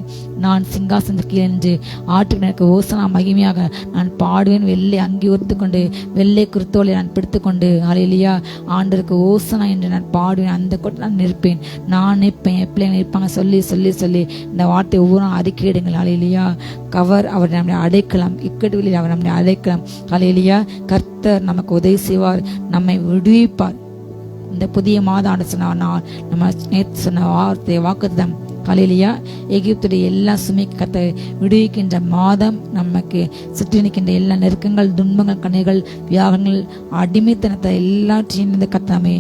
நான் சிங்காசனத்துக்கு கீழ் என்று ஆட்டுக்கு எனக்கு ஓசனா மகிமையாக நான் பாடுவேன். வெள்ளை அங்கி உறுத்து கொண்டு வெள்ளை குருத்தோலை நான் பிடித்துக்கொண்டு ஹல்லேலூயா ஆண்டவருக்கு ஓசனா என்று நான் பாடுவேன். அந்த கொட்டை நான் நிற்பேன். நான் நிற்பேன். என் பிள்ளைங்க நிற்பாங்க. சொல்லி சொல்லி சொல்லி இந்த வார்த்தை ஒவ்வொரு அறிக்கையிடுங்கள். ஹல்லேலூயா. கவர் அவர் நம்முடைய அடைக்கலாம். இக்கட்டுகளில் அவர் நம்முடைய அடைக்கலாம். ஹல்லேலூயா. கர்த்தர் நமக்கு உதவி செய்வார். நம்மை விடுவிப்பார். இந்த புதிய மாத ஆண்டு சொன்ன நாள் நம்ம நேற்று சொன்ன வார்த்தை வாக்குத்தம். ஹல்லேலூயா. எகிப்துடைய எல்லா சுமை கத்த விடுவிக்கின்ற மாதம். நமக்கு சுற்றி நிற்கின்ற எல்லா நெருக்கங்கள், துன்பங்கள், கண்ணிகள், வியாகங்கள், அடிமைத்தனத்தை எல்லாற்றையும் இந்த கத்தாமே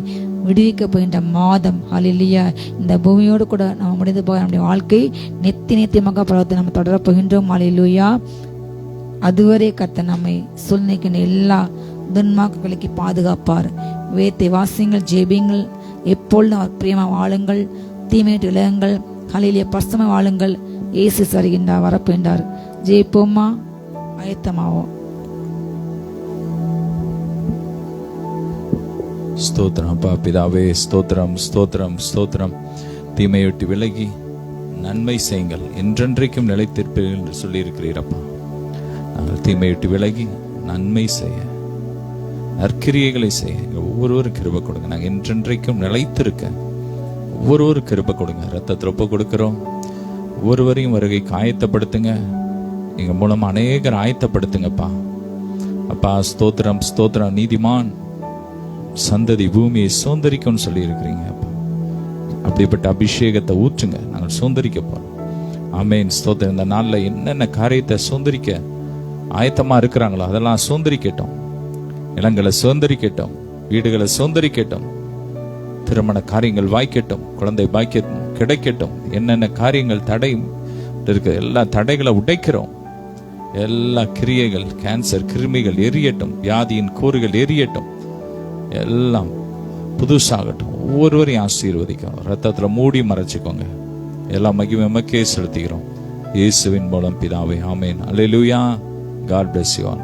விடுவிக்க போகின்ற மாதம். ஹல்லேலூயா. இந்த பூமியோடு கூட நம்ம முடிந்து போக நம்முடைய வாழ்க்கை நித்தியமாக பரவத்தை நம்ம தொடரப் போகின்றோம். ஹல்லேலூயா. அதுவரை கத்த நம்மை சூழ்நிலைக்கின்ற எல்லா துன்மார்க்கங்களுக்கு பாதுகாப்பார். வேத்தை வாசியுங்கள், ஜெபியுங்கள். எப்பொழுதும் அவர் பிரியமா வாழுங்கள். தீமையிட்டு விலகுங்கள். ஹல்லேலூயா. பசுமை வாழுங்கள். இயேசு வருகின்றார், வரப்போகின்றார். ஜெயிப்போமா? ஆயத்தமாவோம். ஸ்தோத்திரம் அப்பா பிதாவே, ஸ்தோத்திரம் ஸ்தோத்திரம் ஸ்தோத்திரம். தீமையொட்டி விலகி நன்மை செய்யுங்கள், என்றென்றைக்கும் நிலைத்திருப்பீர்கள் என்று சொல்லியிருக்கிறீரப்பா. நாங்கள் தீமையொட்டி விலகி நன்மை செய்ய, நற்கிரியைகளை செய்ய ஒவ்வொருவரும் கிருபை கொடுங்க. நாங்கள் என்றென்றைக்கும் நிலைத்திருக்க ஒவ்வொருவரும் கிருபை கொடுங்க. ரத்தத்தில் ஒப்பு கொடுக்கிறோம். ஒவ்வொருவரையும் வருகைக்கு ஆயத்தப்படுத்துங்க. எங்க மூலமா அநேகர் ஆயத்தப்படுத்துங்கப்பா. அப்பா ஸ்தோத்திரம் ஸ்தோத்திரம். நீதிமான் சந்ததி பூமியை சுதந்தரிக்கும்னு சொல்லி இருக்கிறீங்க அப்பா. அப்படிப்பட்ட அபிஷேகத்தை ஊற்றுங்க, நாங்கள் சுதந்தரிக்க போறோம். ஆமென் ஸ்தோத்திரம். இந்த நாள்ல என்னென்ன காரியத்தை சுதந்தரிக்க ஆயத்தமா இருக்கிறாங்களோ அதெல்லாம் சுதந்தரிக்கட்டும். நிலங்களை சுதந்தரிக்கட்டும், வீடுகளை சுதந்தரிக்கட்டும், திருமண காரியங்கள் வாய்க்கட்டும், குழந்தை பாக்கியம் கிடைக்கட்டும். என்னென்ன காரியங்கள் தடை இருக்கு எல்லா தடைகளை உடைக்கிறோம். எல்லா கிரியைகள், கேன்சர் கிருமிகள் எரியட்டும், வியாதியின் கூறுகள் எரியட்டும், எல்லாம் புதுசாகட்டும். ஒவ்வொருவரையும் ஆசீர்வதிக்கும். ரத்தத்துல மூடி மறைச்சிக்கோங்க. எல்லா மகிமை எமக்கே செலுத்துகிறோம் இயேசுவின் மூலம் பிதாவே. ஆமென். அல்லேலூயா. God bless you all.